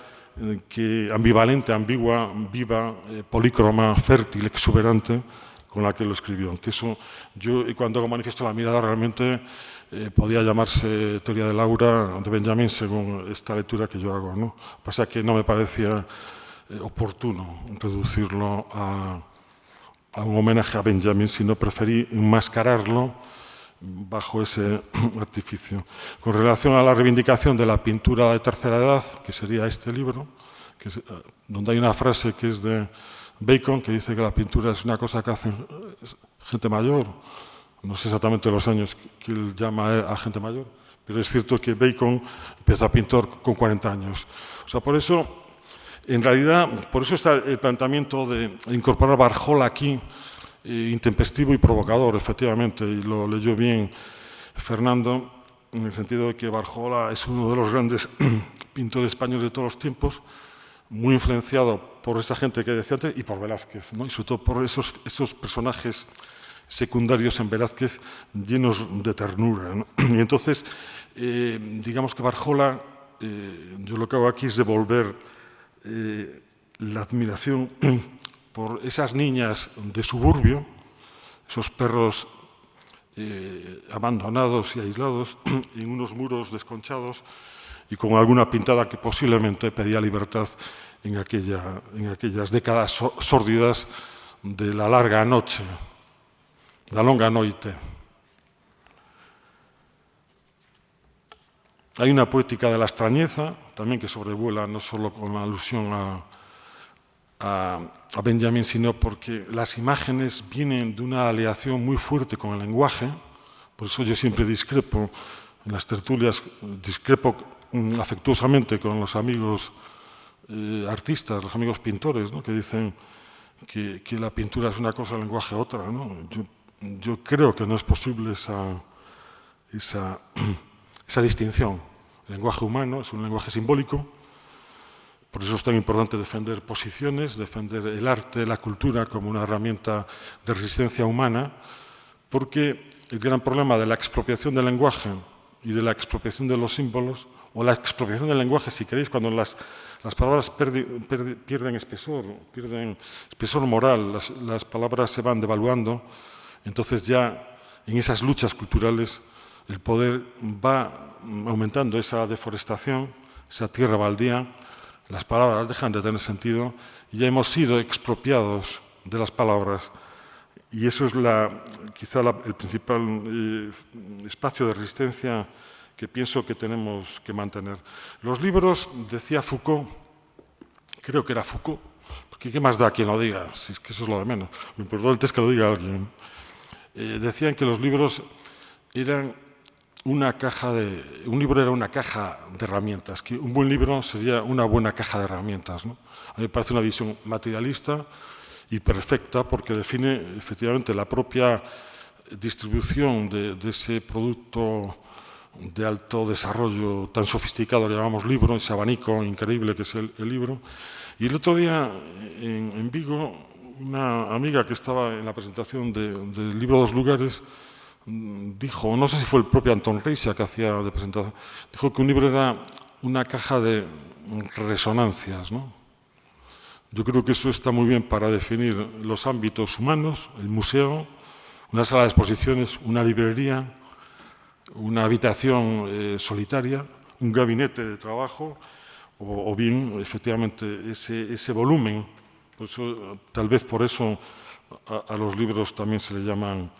que ambivalente, ambigua, viva, polícroma, fértil, exuberante, con la que lo escribió. Que eso, yo cuando hago manifiesto la mirada realmente podía llamarse teoría del aura de Benjamin según esta lectura que yo hago, ¿no? Pasa que no me parecía oportuno reducirlo a un homenaje a Benjamin, sino preferí enmascararlo bajo ese artificio. Con relación a la reivindicación de la pintura de tercera edad, que sería este libro, donde hay una frase que es de Bacon, que dice que la pintura es una cosa que hace gente mayor, no sé exactamente los años que él llama a gente mayor, pero es cierto que Bacon empezó a pintar con 40 años. O sea, por eso, en realidad, por eso está el planteamiento de incorporar Warhol aquí, intempestivo y provocador, efectivamente, y lo leyó bien Fernando, en el sentido de que Warhol es uno de los grandes pintores españoles de todos los tiempos, muy influenciado por esa gente que decía antes y por Velázquez, ¿no? Y sobre todo por esos personajes secundarios en Velázquez llenos de ternura, ¿no? Y entonces, digamos que Warhol, yo lo que hago aquí es devolver la admiración por esas niñas de suburbio, esos perros abandonados y aislados en unos muros desconchados y con alguna pintada que posiblemente pedía libertad en aquellas décadas sórdidas de la larga noche, la longa noite. Hay una poética de la extrañeza, también que sobrevuela no solo con la alusión a Benjamin, sino porque las imágenes vienen de una aleación muy fuerte con el lenguaje. Por eso yo siempre discrepo en las tertulias, discrepo afectuosamente con los amigos artistas, los amigos pintores, ¿no? Que dicen que la pintura es una cosa, el lenguaje otra, ¿no? Yo creo que no es posible esa distinción. El lenguaje humano es un lenguaje simbólico, por eso es tan importante defender posiciones, defender el arte, la cultura como una herramienta de resistencia humana, porque el gran problema de la expropiación del lenguaje y de la expropiación de los símbolos, o la expropiación del lenguaje, si queréis, cuando las palabras pierden espesor moral, las palabras se van devaluando, entonces ya en esas luchas culturales el poder va aumentando esa deforestación, esa tierra baldía, las palabras dejan de tener sentido y ya hemos sido expropiados de las palabras. Y eso es quizá el principal espacio de resistencia que pienso que tenemos que mantener. Los libros, decía Foucault, creo que era Foucault, porque ¿qué más da quien lo diga? Si es que eso es lo de menos. Lo importante es que lo diga alguien. Decían que los libros eran un libro era una caja de herramientas, que un buen libro sería una buena caja de herramientas, ¿no? A mí me parece una visión materialista y perfecta porque define efectivamente la propia distribución de ese producto de alto desarrollo tan sofisticado que llamamos libro, ese abanico increíble que es el libro. Y el otro día en Vigo, una amiga que estaba en la presentación del libro Dos Lugares dijo, no sé si fue el propio Anton Reixa que hacía de presentación, dijo que un libro era una caja de resonancias, ¿no? Yo creo que eso está muy bien para definir los ámbitos humanos, el museo, una sala de exposiciones, una librería, una habitación solitaria, un gabinete de trabajo o bien, efectivamente, ese volumen. Por eso, tal vez por eso a los libros también se llaman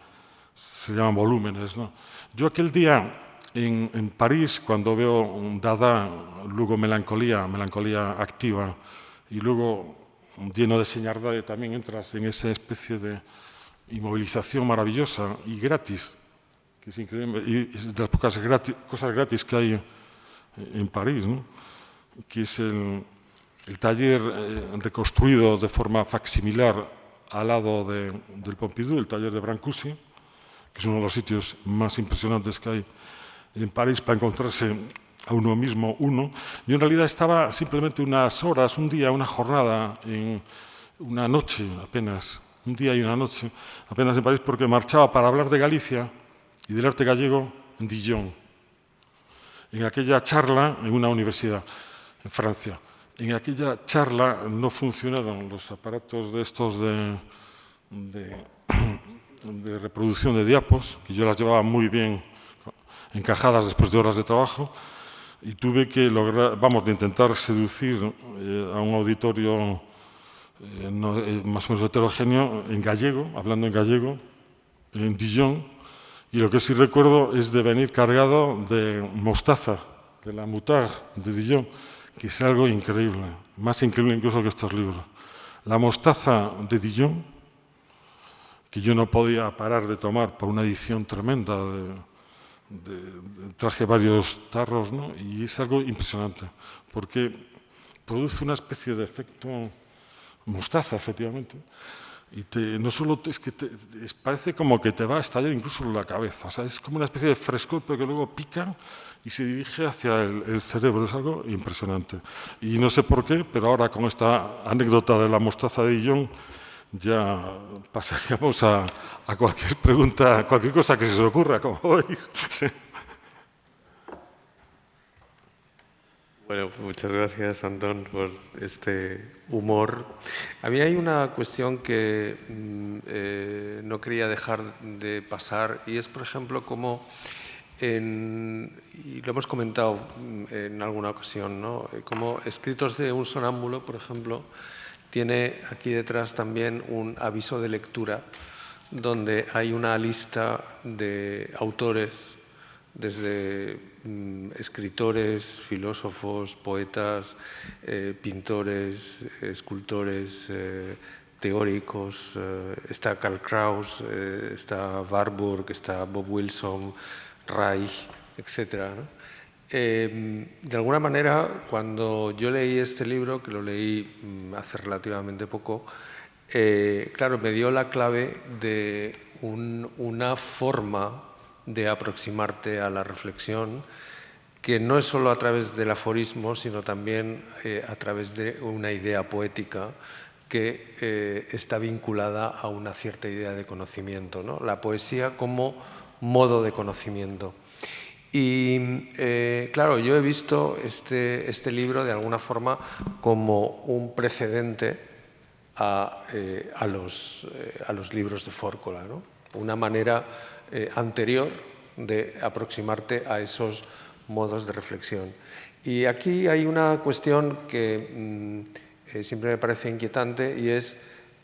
volúmenes, ¿no? Yo aquel día en París, cuando veo Dada, luego melancolía activa, y luego lleno de señardade, también entras en esa especie de inmovilización maravillosa y gratis, que es increíble, y es de las pocas cosas gratis que hay en París, ¿no? Que es el taller reconstruido de forma facsimilar al lado del Pompidou, el taller de Brancusi, que es uno de los sitios más impresionantes que hay en París para encontrarse a uno mismo, Yo en realidad estaba simplemente unas horas, un día, una jornada, una noche apenas, un día y una noche apenas en París, porque marchaba para hablar de Galicia y del arte gallego en Dijon, en aquella charla en una universidad en Francia. En aquella charla no funcionaron los aparatos de estos de reproducción de diapos, que yo las llevaba muy bien encajadas después de horas de trabajo, y tuve que de intentar seducir a un auditorio más o menos heterogéneo en gallego, hablando en gallego, en Dijon, y lo que sí recuerdo es de venir cargado de mostaza, de la moutarde de Dijon, que es algo increíble, más increíble incluso que estos libros. La mostaza de Dijon, que yo no podía parar de tomar por una edición tremenda, traje varios tarros, ¿no? Y es algo impresionante, porque produce una especie de efecto mostaza, efectivamente, y no solo es que parece como que te va a estallar incluso en la cabeza, o sea, es como una especie de frescor, pero que luego pica y se dirige hacia el cerebro, es algo impresionante. Y no sé por qué, pero ahora con esta anécdota de la mostaza de Dijon, ya pasaríamos a cualquier pregunta, cualquier cosa que se os ocurra, como veis. Bueno, pues muchas gracias, Antón, por este humor. A mí hay una cuestión que no quería dejar de pasar, y es, por ejemplo, cómo, y lo hemos comentado en alguna ocasión, ¿no? Como Escritos de un sonámbulo, por ejemplo, tiene aquí detrás también un aviso de lectura donde hay una lista de autores, desde escritores, filósofos, poetas, pintores, escultores, teóricos. Está Karl Kraus, está Warburg, está Bob Wilson, Reich, etc., ¿no? De alguna manera, cuando yo leí este libro, que lo leí hace relativamente poco, claro, me dio la clave de una forma de aproximarte a la reflexión que no es solo a través del aforismo, sino también a través de una idea poética que está vinculada a una cierta idea de conocimiento, ¿no? La poesía como modo de conocimiento. Y claro, yo he visto este libro de alguna forma como un precedente a los libros de Fórcola, ¿no? Una manera anterior de aproximarte a esos modos de reflexión. Y aquí hay una cuestión que siempre me parece inquietante, y es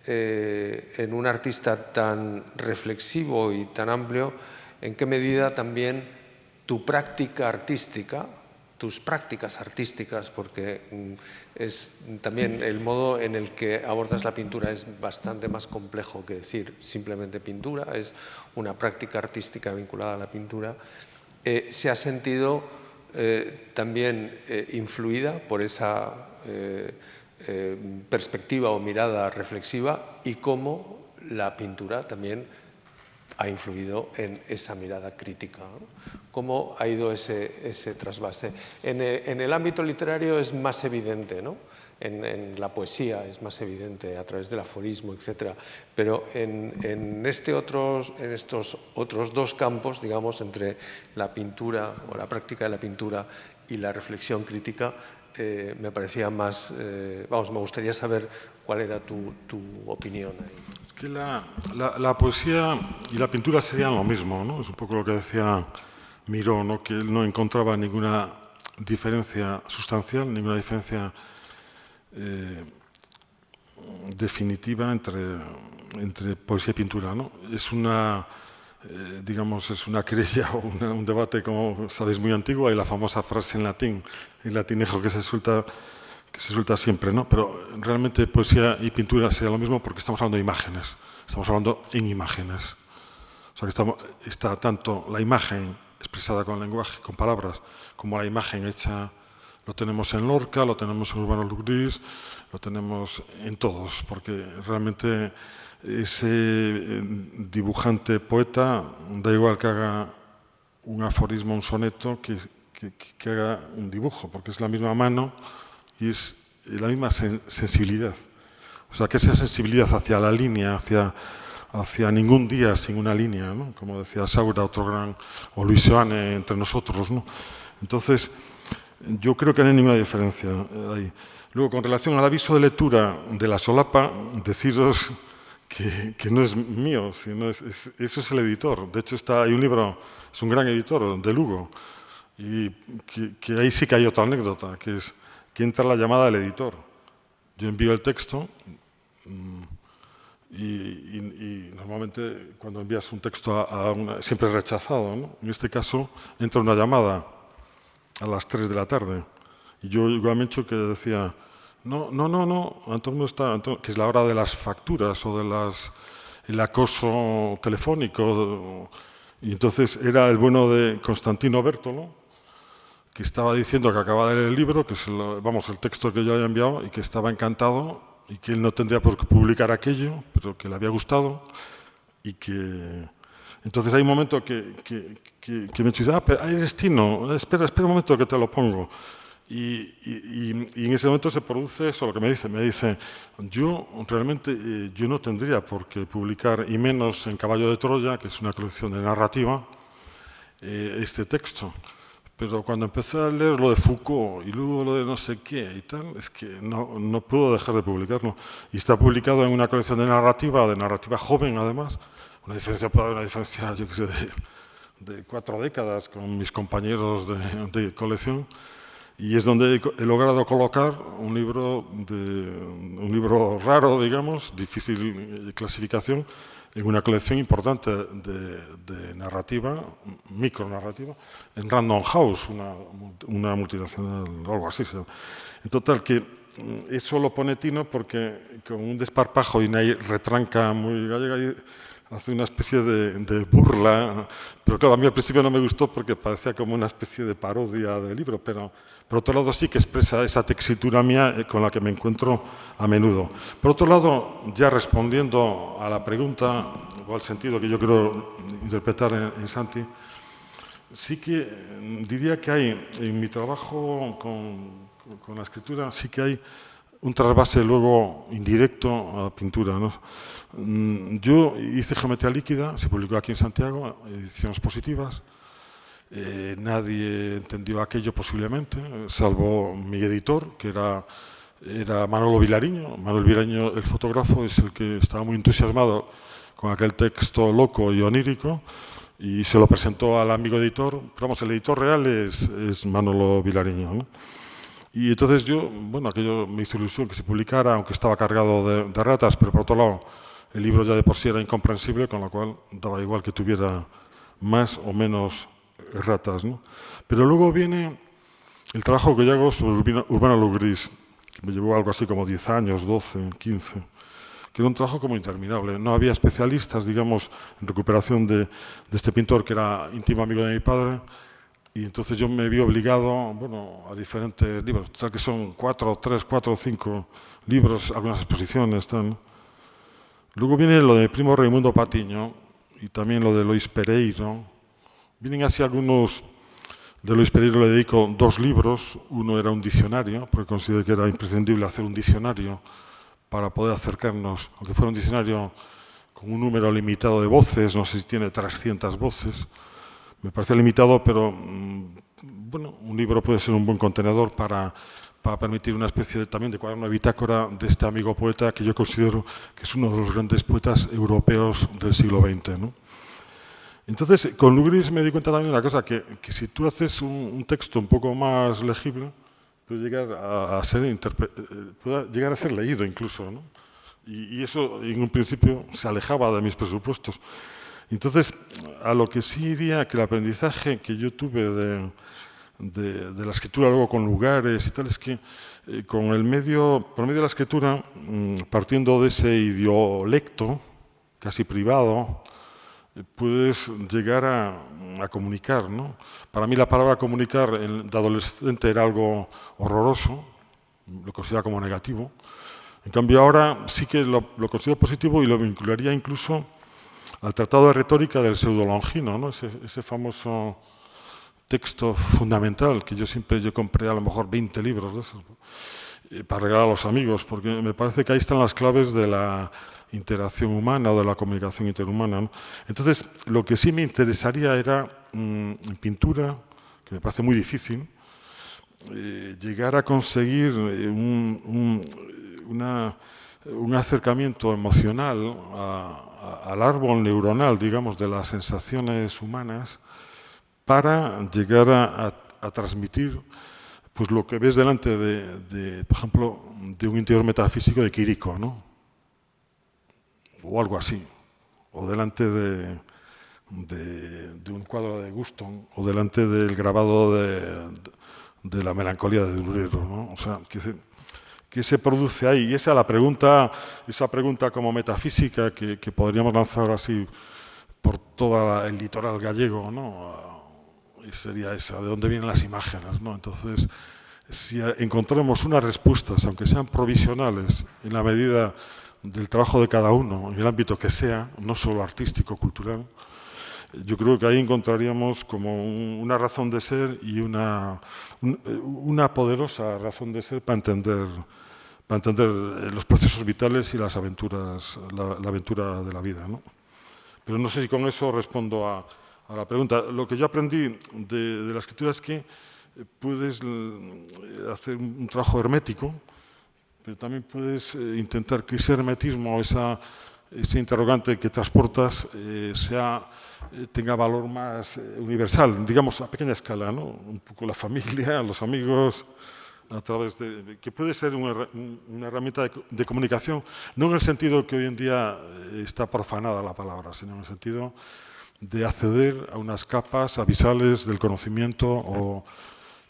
en un artista tan reflexivo y tan amplio, en qué medida también tu práctica artística, tus prácticas artísticas, porque es también el modo en el que abordas la pintura es bastante más complejo que decir simplemente pintura, es una práctica artística vinculada a la pintura, se ha sentido también influida por esa perspectiva o mirada reflexiva, y cómo la pintura también ha influido en esa mirada crítica, ¿no? ¿Cómo ha ido ese trasvase? En el ámbito literario es más evidente, ¿no? En la poesía es más evidente a través del aforismo, etc. Pero en estos otros dos campos, digamos, entre la pintura o la práctica de la pintura y la reflexión crítica, me parecía más... me gustaría saber cuál era tu opinión ahí. Es que la poesía y la pintura serían lo mismo, ¿no? Es un poco lo que decía Miró, ¿no? Que él no encontraba ninguna diferencia sustancial, ninguna diferencia definitiva entre poesía y pintura, ¿no? digamos, es una querella o un debate, como sabéis, muy antiguo, y la famosa frase en latinejo que se suelta siempre, ¿no? Pero realmente poesía y pintura sería lo mismo porque estamos hablando de imágenes, estamos hablando en imágenes. O sea, que está tanto la imagen expresada con lenguaje, con palabras, como la imagen hecha, lo tenemos en Lorca, lo tenemos en Urbano Lugris, lo tenemos en todos, porque realmente ese dibujante poeta, da igual que haga un aforismo, un soneto, que haga un dibujo, porque es la misma mano y es la misma sensibilidad. O sea, que esa sensibilidad hacia la línea, hacia ningún día sin una línea, ¿no? Como decía Saura, otro gran, o Luis Seoane entre nosotros, ¿no? Entonces, yo creo que no hay ninguna diferencia ahí. Luego, con relación al aviso de lectura de la solapa, deciros que no es mío, sino eso es el editor. De hecho, hay un libro, es un gran editor, de Lugo, y que ahí sí que hay otra anécdota, que es que entra la llamada del editor. Yo envío el texto y normalmente cuando envías un texto siempre es rechazado, ¿no? En este caso entra una llamada a las 3 de la tarde y yo igualmente que decía no, Antonio está, que es la hora de las facturas o el acoso telefónico, y entonces era el bueno de Constantino Bertolo, que estaba diciendo que acababa de leer el libro, que es el texto que yo había enviado, y que estaba encantado y que él no tendría por qué publicar aquello, pero que le había gustado y que... Entonces hay un momento que me dice, pero hay destino, espera un momento que te lo pongo. Y en ese momento se produce eso, lo que me dice, yo realmente yo no tendría por qué publicar, y menos en Caballo de Troya, que es una colección de narrativa, este texto. Pero cuando empecé a leer lo de Foucault y luego lo de no sé qué y tal, es que no puedo dejar de publicarlo. Y está publicado en una colección de narrativa joven además, una diferencia, yo qué sé, de 4 décadas con mis compañeros de colección, y es donde he logrado colocar un libro raro, digamos, difícil de clasificación, en una colección importante de narrativa, micronarrativa, en Random House, una multinacional o algo así. En total, que eso lo pone Tino porque con un desparpajo y una retranca muy gallega hace una especie de burla, pero claro, a mí al principio no me gustó porque parecía como una especie de parodia del libro, pero por otro lado sí que expresa esa textura mía con la que me encuentro a menudo. Por otro lado, ya respondiendo a la pregunta o al sentido que yo quiero interpretar en Santi, sí que diría que hay, en mi trabajo con la escritura, sí que hay un trasvase luego indirecto a pintura, ¿no? Yo hice Geometría Líquida, se publicó aquí en Santiago, ediciones positivas. Nadie entendió aquello posiblemente, salvo mi editor, que era Manolo Vilariño. Manolo Vilariño, el fotógrafo, es el que estaba muy entusiasmado con aquel texto loco y onírico y se lo presentó al amigo editor. Pero vamos, el editor real es Manolo Vilariño, ¿no? Y entonces yo, bueno, aquello me hizo ilusión que se publicara, aunque estaba cargado de ratas, pero por otro lado el libro ya de por sí era incomprensible, con lo cual daba igual que tuviera más o menos ratas, ¿no? Pero luego viene el trabajo que yo hago sobre Urbano Lugris, que me llevó algo así como 10 años, 12, 15, que era un trabajo como interminable. No había especialistas, digamos, en recuperación de este pintor que era íntimo amigo de mi padre, y entonces yo me vi obligado, bueno, a diferentes libros, tal que son 4 o 5 libros, algunas exposiciones, tal, ¿no? Luego viene lo de Primo Raimundo Patiño y también lo de Lois Pereiro. Vienen así algunos. De Lois Pereiro le dedico 2 libros. Uno era un diccionario, porque considero que era imprescindible hacer un diccionario para poder acercarnos, aunque fuera un diccionario con un número limitado de voces, no sé si tiene 300 voces. Me parece limitado, pero bueno, un libro puede ser un buen contenedor para permitir una especie también de cuaderno de bitácora de este amigo poeta que yo considero que es uno de los grandes poetas europeos del siglo XX, ¿no? Entonces, con Lugris me di cuenta también de una cosa, que si tú haces un texto un poco más legible, puede llegar a ser leído incluso, ¿no? Y eso en un principio se alejaba de mis presupuestos. Entonces, a lo que sí iría, que el aprendizaje que yo tuve de la escritura luego con lugares y tal, es que por medio de la escritura, partiendo de ese idiolecto casi privado, puedes llegar a comunicar, ¿no? Para mí la palabra comunicar de adolescente era algo horroroso, lo consideraba como negativo. En cambio ahora sí que lo considero positivo y lo vincularía incluso al Tratado de Retórica del Pseudolongino, ¿no? Ese famoso texto fundamental que yo compré a lo mejor 20 libros de esos, ¿no? Para regalar a los amigos, porque me parece que ahí están las claves de la interacción humana o de la comunicación interhumana, ¿no? Entonces, lo que sí me interesaría era, en pintura, que me parece muy difícil, llegar a conseguir un acercamiento emocional al árbol neuronal, digamos, de las sensaciones humanas, para llegar a transmitir pues lo que ves delante por ejemplo, de un interior metafísico de Quirico, ¿no? O algo así, o delante de un cuadro de Guston, o delante del grabado de la melancolía de Durero, ¿no? O sea, ¿qué se produce ahí? Y esa pregunta como metafísica que podríamos lanzar así por todo el litoral gallego, ¿no? Y sería esa, ¿de dónde vienen las imágenes, ¿no? Entonces, si encontramos unas respuestas, aunque sean provisionales, en la medida del trabajo de cada uno, en el ámbito que sea, no solo artístico, cultural, yo creo que ahí encontraríamos como una razón de ser y una poderosa razón de ser para entender los procesos vitales y las aventuras, la aventura de la vida, ¿no? Pero no sé si con eso respondo a la pregunta. Lo que yo aprendí de la escritura es que puedes hacer un trabajo hermético, pero también puedes intentar que ese hermetismo, ese interrogante que transportas, tenga valor más universal, digamos a pequeña escala, ¿no? Un poco la familia, los amigos, a través que puede ser una herramienta de comunicación, no en el sentido que hoy en día está profanada la palabra, sino en el sentido de acceder a unas capas abisales del conocimiento o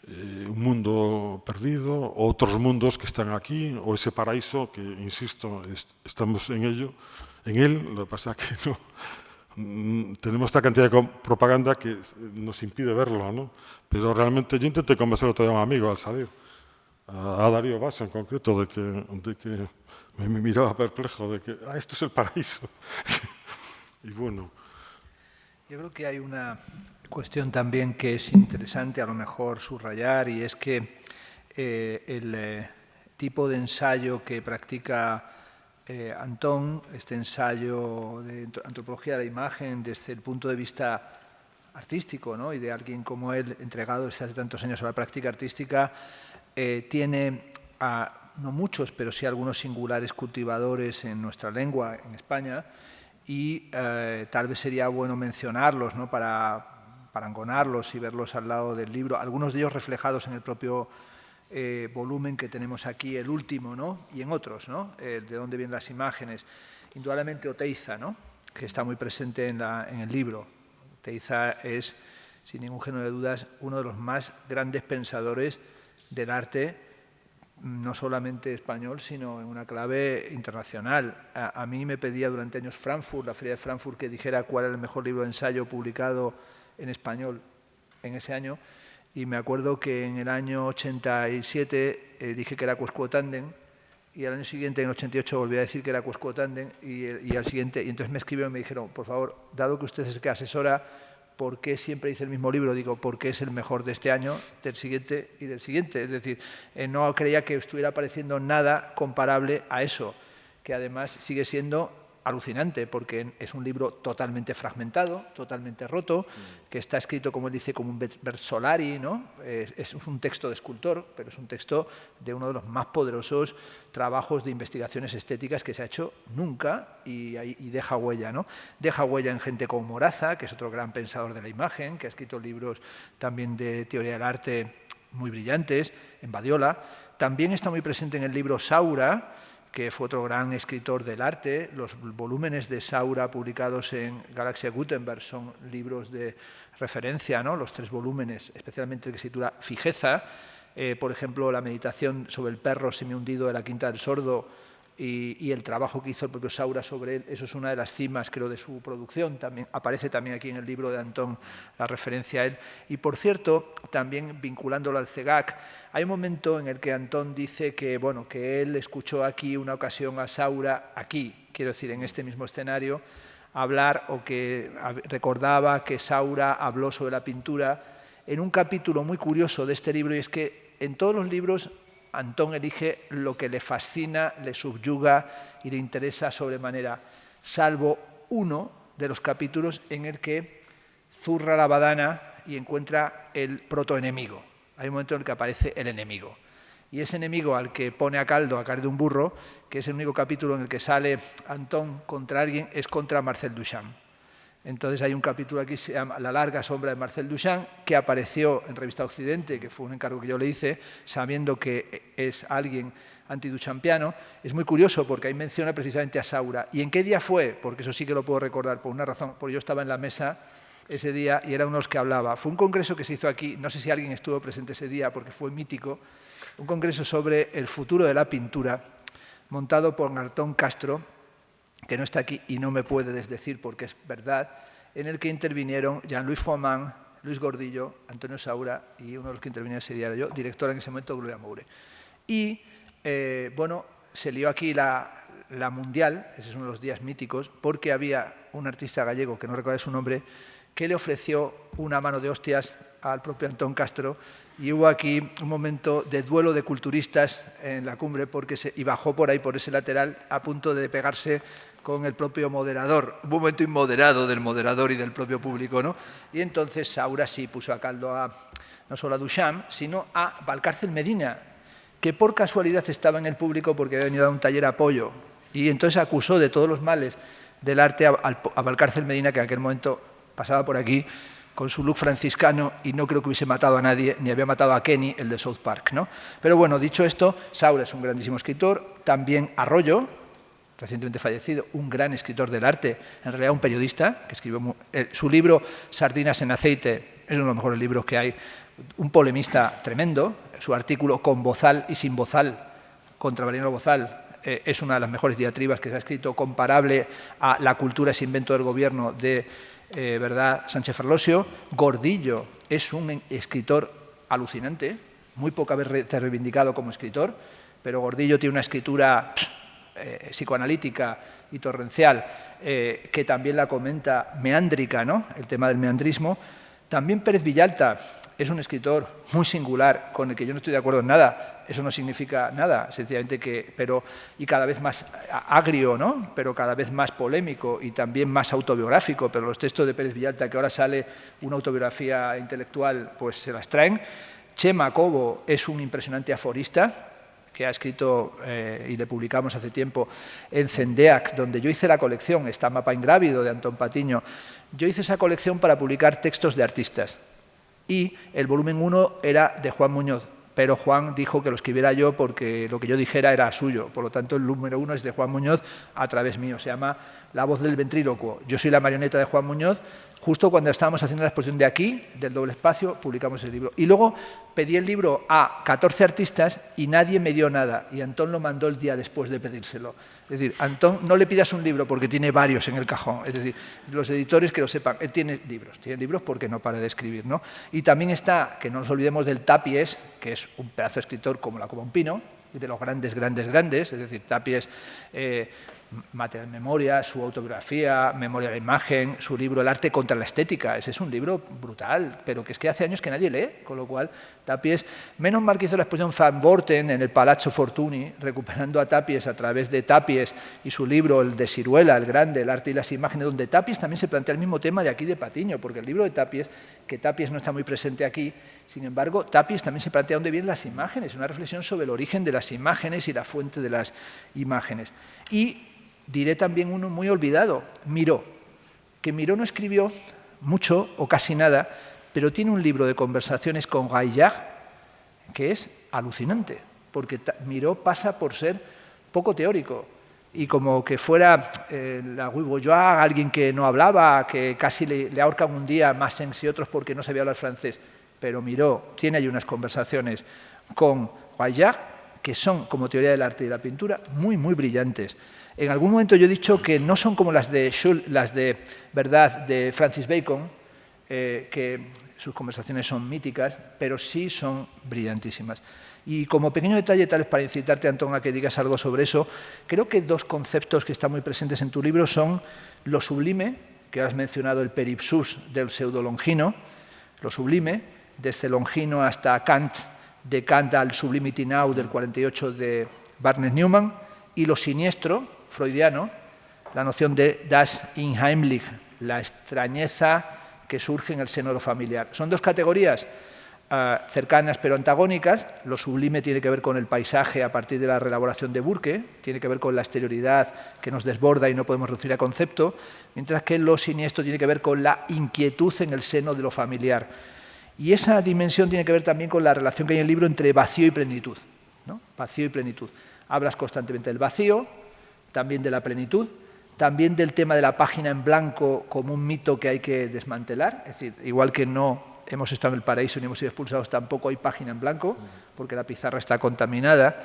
un mundo perdido, o otros mundos que están aquí, o ese paraíso que, insisto, estamos en él, lo que pasa es que no, tenemos esta cantidad de propaganda que nos impide verlo, ¿no? Pero realmente yo intenté convencer a otro un amigo al salir, a Darío Basa en concreto, de que me miraba perplejo, de que esto es el paraíso. Y bueno. Yo creo que hay una cuestión también que es interesante a lo mejor subrayar, y es que el tipo de ensayo que practica Antón, este ensayo de antropología de la imagen desde el punto de vista artístico, ¿no? Y de alguien como él, entregado desde hace tantos años a la práctica artística, tiene no muchos, pero sí algunos singulares cultivadores en nuestra lengua, en España, y tal vez sería bueno mencionarlos, ¿no? para engonarlos y verlos al lado del libro, algunos de ellos reflejados en el propio volumen que tenemos aquí, el último, ¿no? Y en otros, ¿no? De dónde vienen las imágenes. Indudablemente Oteiza, ¿no? Que está muy presente en el libro. Oteiza es, sin ningún género de dudas, uno de los más grandes pensadores del arte, no solamente español, sino en una clave internacional. A mí me pedía durante años la Feria de Frankfurt, que dijera cuál era el mejor libro de ensayo publicado en español en ese año, y me acuerdo que en el año 87 dije que era Quousquot Tandem, y al año siguiente, en el 88, volví a decir que era Quousquot Tandem, y al siguiente, y entonces me escribieron y me dijeron, por favor, dado que usted es el que asesora, ¿por qué siempre dice el mismo libro? Digo, porque es el mejor de este año, del siguiente y del siguiente. Es decir, no creía que estuviera apareciendo nada comparable a eso, que además sigue siendo alucinante, porque es un libro totalmente fragmentado, totalmente roto, que está escrito, como él dice, como un versolari, ¿no? Es un texto de escultor, pero es un texto de uno de los más poderosos trabajos de investigaciones estéticas que se ha hecho nunca, y deja huella, ¿no? Deja huella en gente como Moraza, que es otro gran pensador de la imagen, que ha escrito libros también de teoría del arte muy brillantes, en Badiola. También está muy presente en el libro Saura, que fue otro gran escritor del arte. Los volúmenes de Saura publicados en Galaxia Gutenberg son libros de referencia, ¿no? Los 3 volúmenes, especialmente el que se titula Fijeza, por ejemplo, la meditación sobre el perro semihundido de la Quinta del Sordo y el trabajo que hizo el propio Saura sobre él, eso es una de las cimas, creo, de su producción. También aparece también aquí en el libro de Antón la referencia a él. Y, por cierto, también vinculándolo al CEGAC, hay un momento en el que Antón dice que, bueno, que él escuchó aquí una ocasión a Saura, aquí, quiero decir, en este mismo escenario, hablar, o que recordaba que Saura habló sobre la pintura en un capítulo muy curioso de este libro, y es que en todos los libros Antón elige lo que le fascina, le subyuga y le interesa sobremanera, salvo uno de los capítulos en el que zurra la badana y encuentra el protoenemigo. Hay un momento en el que aparece el enemigo. Y ese enemigo al que pone a caldo, a caer de un burro, que es el único capítulo en el que sale Antón contra alguien, es contra Marcel Duchamp. Entonces hay un capítulo aquí que se llama La larga sombra de Marcel Duchamp, que apareció en Revista Occidente, que fue un encargo que yo le hice, sabiendo que es alguien antiduchampiano. Es muy curioso porque ahí menciona precisamente a Saura. ¿Y en qué día fue? Porque eso sí que lo puedo recordar por una razón, porque yo estaba en la mesa ese día y era uno de los que hablaba. Fue un congreso que se hizo aquí, no sé si alguien estuvo presente ese día porque fue mítico, un congreso sobre el futuro de la pintura, montado por Antón Castro, que no está aquí y no me puede desdecir porque es verdad, en el que intervinieron Jean-Louis Froment, Luis Gordillo, Antonio Saura y uno de los que intervinieron ese día era yo, directora en ese momento, Gloria Moure. Y, bueno, se lió aquí la Mundial, ese es uno de los días míticos, porque había un artista gallego, que no recuerdo su nombre, que le ofreció una mano de hostias al propio Antón Castro, y hubo aquí un momento de duelo de culturistas en la cumbre y bajó por ahí, por ese lateral, a punto de pegarse con el propio moderador. Un momento inmoderado del moderador y del propio público, ¿no? Y entonces Saura sí puso a caldo no solo a Duchamp, sino a Valcárcel Medina, que por casualidad estaba en el público porque había venido a dar un taller a apoyo. Y entonces acusó de todos los males del arte a Valcárcel Medina, que en aquel momento pasaba por aquí con su look franciscano y no creo que hubiese matado a nadie, ni había matado a Kenny, el de South Park, ¿no? Pero bueno, dicho esto, Saura es un grandísimo escritor, también Arroyo, recientemente fallecido, un gran escritor del arte, en realidad un periodista, que escribió su libro Sardinas en aceite, es uno de los mejores libros que hay, un polemista tremendo, su artículo Con bozal y sin bozal, contra Valeriano Bozal, es una de las mejores diatribas que se ha escrito, comparable a La cultura es invento del gobierno de ¿verdad? Sánchez Ferlosio. Gordillo es un escritor alucinante, muy pocas veces reivindicado como escritor, pero Gordillo tiene una escritura psicoanalítica y torrencial, que también la comenta meándrica, ¿no? El tema del meandrismo. También Pérez Villalta es un escritor muy singular, con el que yo no estoy de acuerdo en nada. Eso no significa nada, sencillamente y cada vez más agrio, ¿no? Pero cada vez más polémico y también más autobiográfico. Pero los textos de Pérez Villalta, que ahora sale una autobiografía intelectual, pues se las traen. Chema Cobo es un impresionante aforista, que ha escrito, y le publicamos hace tiempo, en Cendeac, donde yo hice la colección, está Mapa Ingrávido, de Antón Patiño. Yo hice esa colección para publicar textos de artistas. Y el volumen 1 era de Juan Muñoz, pero Juan dijo que lo escribiera yo porque lo que yo dijera era suyo. Por lo tanto, el número 1 es de Juan Muñoz a través mío. Se llama La voz del ventrílocuo. Yo soy la marioneta de Juan Muñoz. Justo cuando estábamos haciendo la exposición de aquí, del doble espacio, publicamos el libro. Y luego pedí el libro a 14 artistas y nadie me dio nada. Y Antón lo mandó el día después de pedírselo. Es decir, Antón, no le pidas un libro porque tiene varios en el cajón. Es decir, los editores que lo sepan, él tiene libros porque no para de escribir, ¿no? Y también está, que no nos olvidemos del Tapies, que es un pedazo de escritor como la Coma un Pino, y de los grandes, es decir, Tapies, Material Memoria, su autobiografía, Memoria de la imagen, su libro El arte contra la estética. Ese es un libro brutal, pero que es que hace años que nadie lee, con lo cual Tapies, menos mal que hizo la exposición Van Borten en el Palazzo Fortuny, recuperando a Tapies a través de Tapies y su libro, el de Siruela, el grande, El arte y las imágenes, donde Tapies también se plantea el mismo tema de aquí de Patiño, porque el libro de Tapies, que Tapies no está muy presente aquí, sin embargo, Tapies también se plantea dónde vienen las imágenes, una reflexión sobre el origen de las imágenes y la fuente de las imágenes. Y diré también uno muy olvidado, Miró, que Miró no escribió mucho o casi nada, pero tiene un libro de conversaciones con Gaillard que es alucinante, porque Miró pasa por ser poco teórico, y como que fuera la Guy Bourgeois, alguien que no hablaba, que casi le ahorcan un día, Massens y otros porque no sabía hablar francés, pero Miró tiene ahí unas conversaciones con Waillard que son, como teoría del arte y de la pintura, muy, muy brillantes. En algún momento yo he dicho que no son como las de verdad de Francis Bacon, que sus conversaciones son míticas, pero sí son brillantísimas. Y como pequeño detalle, tal vez para incitarte, Antón, a que digas algo sobre eso, creo que dos conceptos que están muy presentes en tu libro son lo sublime, que has mencionado el peripsus del pseudo-Longino, lo sublime, desde Longino hasta Kant, de Kant al Sublimity Now del 48 de Barnes Newman, y lo siniestro, freudiano, la noción de das Unheimlich, la extrañeza que surge en el seno de lo familiar. Son dos categorías cercanas pero antagónicas. Lo sublime tiene que ver con el paisaje a partir de la reelaboración de Burke, tiene que ver con la exterioridad que nos desborda y no podemos reducir a concepto, mientras que lo siniestro tiene que ver con la inquietud en el seno de lo familiar. Y esa dimensión tiene que ver también con la relación que hay en el libro entre vacío y plenitud, ¿no? Vacío y plenitud. Hablas constantemente del vacío, también de la plenitud, también del tema de la página en blanco como un mito que hay que desmantelar, es decir, igual que no hemos estado en el paraíso ni hemos sido expulsados, tampoco hay página en blanco, porque la pizarra está contaminada.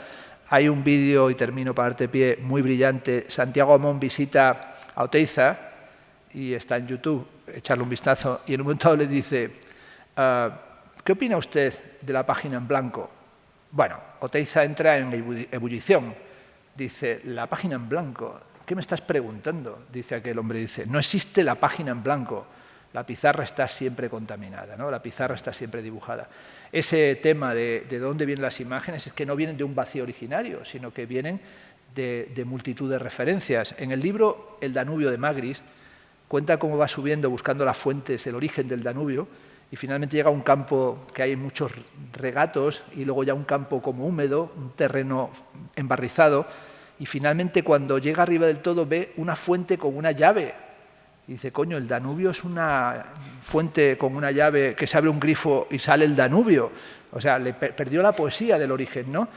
Hay un vídeo, y termino para darte pie, muy brillante. Santiago Amón visita a Oteiza, y está en YouTube, echarle un vistazo, y en un momento dado le dice, ¿qué opina usted de la página en blanco? Bueno, Oteiza entra en ebullición. Dice, la página en blanco, ¿qué me estás preguntando? Dice aquel hombre, dice, no existe la página en blanco. La pizarra está siempre contaminada, ¿no? La pizarra está siempre dibujada. Ese tema de dónde vienen las imágenes es que no vienen de un vacío originario, sino que vienen de multitud de referencias. En el libro El Danubio de Magris cuenta cómo va subiendo buscando las fuentes, el origen del Danubio, y finalmente llega a un campo que hay muchos regatos y luego ya un campo como húmedo, un terreno embarrizado, y finalmente cuando llega arriba del todo ve una fuente con una llave. Y dice, coño, el Danubio es una fuente con una llave que se abre un grifo y sale el Danubio. O sea, le perdió la poesía del origen, ¿no?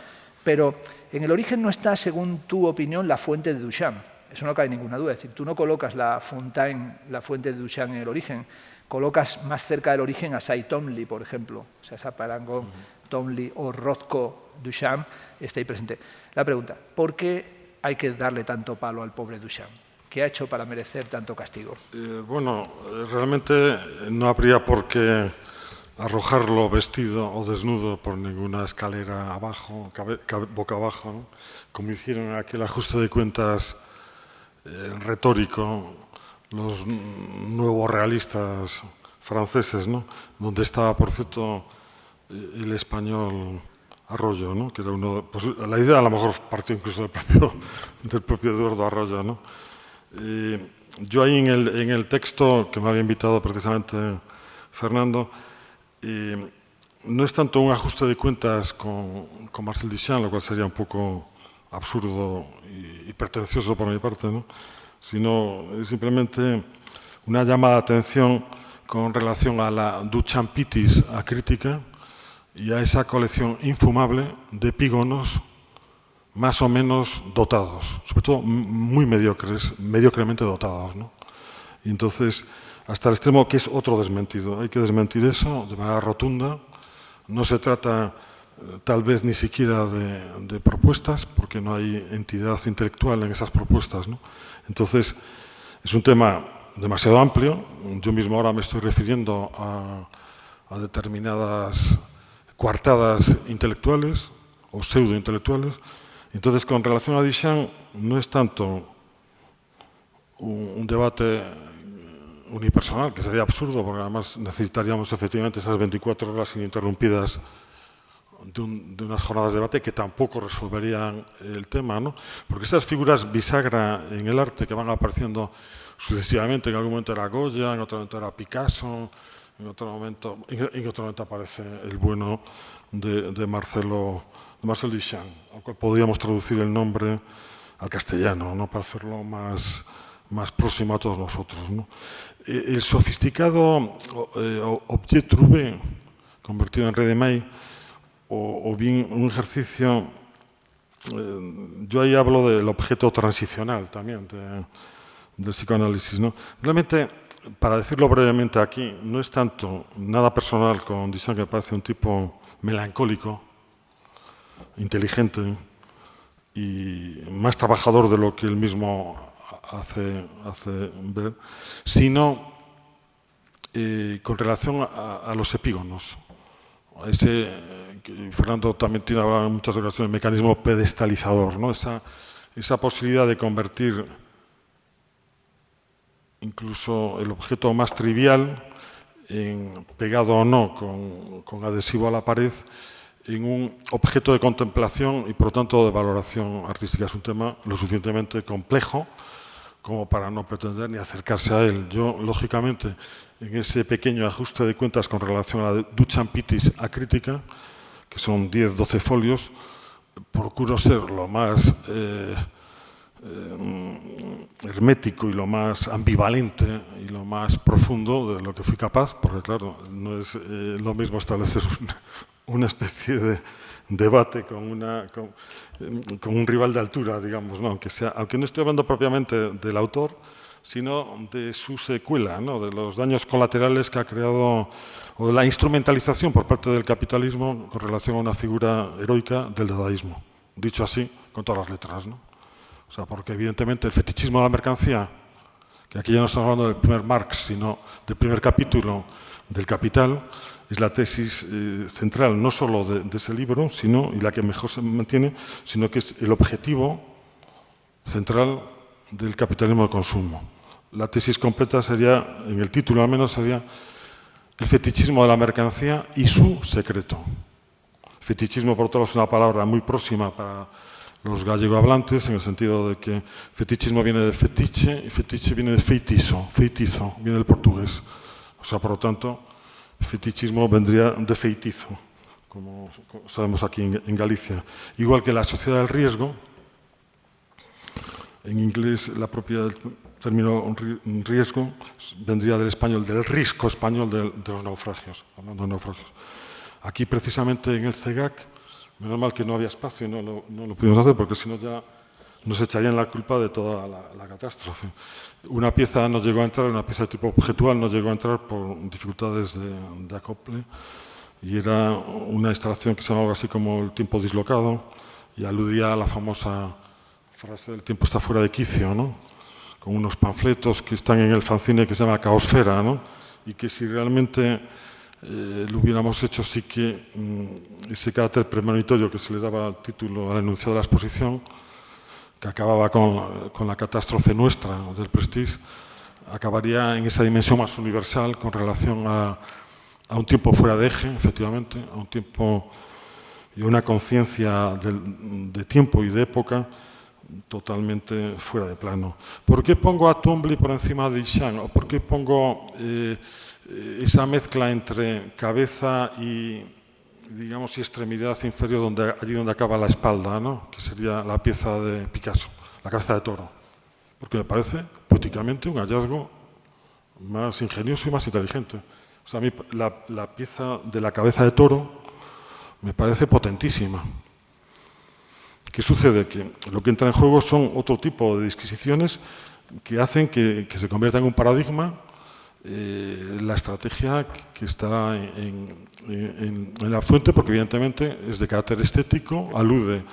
Pero en el origen no está, según tu opinión, la fuente de Duchamp. Eso no cabe ninguna duda. Es decir, tú no colocas la Fontaine, la fuente de Duchamp en el origen. Colocas más cerca del origen a Cy Tomley, por ejemplo. O sea, esa parangón Tomley o Rothko Duchamp está ahí presente. La pregunta, ¿por qué hay que darle tanto palo al pobre Duchamp? ¿Qué ha hecho para merecer tanto castigo? Bueno, realmente no habría por qué arrojarlo vestido o desnudo por ninguna escalera abajo, boca abajo, ¿no? Como hicieron aquel ajuste de cuentas retórico los nuevos realistas franceses, ¿no? Donde estaba, por cierto, el español Arroyo, ¿no? Que era uno, pues, la idea a lo mejor partió incluso del propio Eduardo Arroyo, ¿no? Yo ahí en el texto que me había invitado precisamente Fernando, no es tanto un ajuste de cuentas con Marcel Duchamp, lo cual sería un poco absurdo y pretencioso por mi parte, ¿no? Sino simplemente una llamada de atención con relación a la Duchampitis acrítica y a esa colección infumable de epígonos más o menos dotados, sobre todo muy mediocremente dotados, ¿no? Y entonces, hasta el extremo que es otro desmentido. Hay que desmentir eso de manera rotunda. No se trata tal vez ni siquiera de propuestas, porque no hay entidad intelectual en esas propuestas, ¿no? Entonces, es un tema demasiado amplio. Yo mismo ahora me estoy refiriendo a determinadas coartadas intelectuales o pseudointelectuales. Entonces, con relación a Duchamp, no es tanto un debate unipersonal, que sería absurdo, porque además necesitaríamos efectivamente esas 24 horas ininterrumpidas de unas jornadas de debate que tampoco resolverían el tema, ¿no? Porque esas figuras bisagra en el arte que van apareciendo sucesivamente, en algún momento era Goya, en otro momento era Picasso, en otro momento aparece el bueno de Marcel Duchamp, al cual podríamos traducir el nombre al castellano, ¿no? Para hacerlo más próximo a todos nosotros, ¿no? El sofisticado objet trouvé, convertido en ready-made, o bien un ejercicio yo ahí hablo del objeto transicional también del psicoanálisis, ¿no? Realmente, para decirlo brevemente aquí, no es tanto nada personal con Duchamp, que me parece un tipo melancólico, inteligente y más trabajador de lo que él mismo hace ver, sino con relación a los epígonos. Fernando también tiene hablado en muchas ocasiones del mecanismo pedestalizador, ¿no? Esa posibilidad de convertir incluso el objeto más trivial, pegado o no con adhesivo a la pared, en un objeto de contemplación y por lo tanto de valoración artística. Es un tema lo suficientemente complejo como para no pretender ni acercarse a él. Yo, lógicamente, en ese pequeño ajuste de cuentas con relación a la Duchampitis acrítica, que son 10-12 folios, procuro ser lo más hermético y lo más ambivalente y lo más profundo de lo que fui capaz, porque claro, no es lo mismo establecer una especie de debate con un rival de altura, digamos, ¿no? Aunque no estoy hablando propiamente del autor, sino de su secuela, ¿no? De los daños colaterales que ha creado, o de la instrumentalización por parte del capitalismo con relación a una figura heroica del dadaísmo. Dicho así, con todas las letras, ¿no? O sea, porque evidentemente el fetichismo de la mercancía, que aquí ya no estamos hablando del primer Marx, sino del primer capítulo del Capital, es la tesis central no solo de ese libro, y la que mejor se mantiene, sino que es el objetivo central del capitalismo de consumo. La tesis completa sería, en el título al menos, sería el fetichismo de la mercancía y su secreto. Fetichismo, por otro lado, es una palabra muy próxima para los gallegohablantes, en el sentido de que fetichismo viene de fetiche y fetiche viene de feitizo, viene del portugués. O sea, por lo tanto, fetichismo vendría de feitizo, como sabemos aquí en Galicia. Igual que la sociedad del riesgo, en inglés la propia término riesgo vendría del español, del risco español de los naufragios, hablando de naufragios. Aquí precisamente en el CEGAC, menos mal que no había espacio, no lo pudimos hacer porque si no ya nos echarían la culpa de toda la catástrofe. Una pieza no llegó a entrar, una pieza de tipo objetual no llegó a entrar por dificultades de acople y era una instalación que se llamaba algo así como el tiempo dislocado y aludía a la famosa frase del tiempo está fuera de quicio, ¿no? Con unos panfletos que están en el fanzine que se llama Caosfera, ¿no? Y que si realmente lo hubiéramos hecho, sí que ese carácter premonitorio que se le daba al título, al enunciado de la exposición, que acababa con la catástrofe nuestra del Prestige, acabaría en esa dimensión más universal con relación a un tiempo fuera de eje, efectivamente, a un tiempo y una conciencia de tiempo y de época totalmente fuera de plano. ¿Por qué pongo a Twombly por encima de Duchamp? ¿O por qué pongo esa mezcla entre cabeza y, digamos, y extremidad inferior, allí donde acaba la espalda, ¿no? Que sería la pieza de Picasso, la cabeza de toro? Porque me parece, poéticamente, un hallazgo más ingenioso y más inteligente. O sea, a mí la pieza de la cabeza de toro me parece potentísima. ¿Qué sucede? Que lo que entra en juego son otro tipo de disquisiciones que hacen que se convierta en un paradigma la estrategia que está en la fuente, porque evidentemente es de carácter estético, alude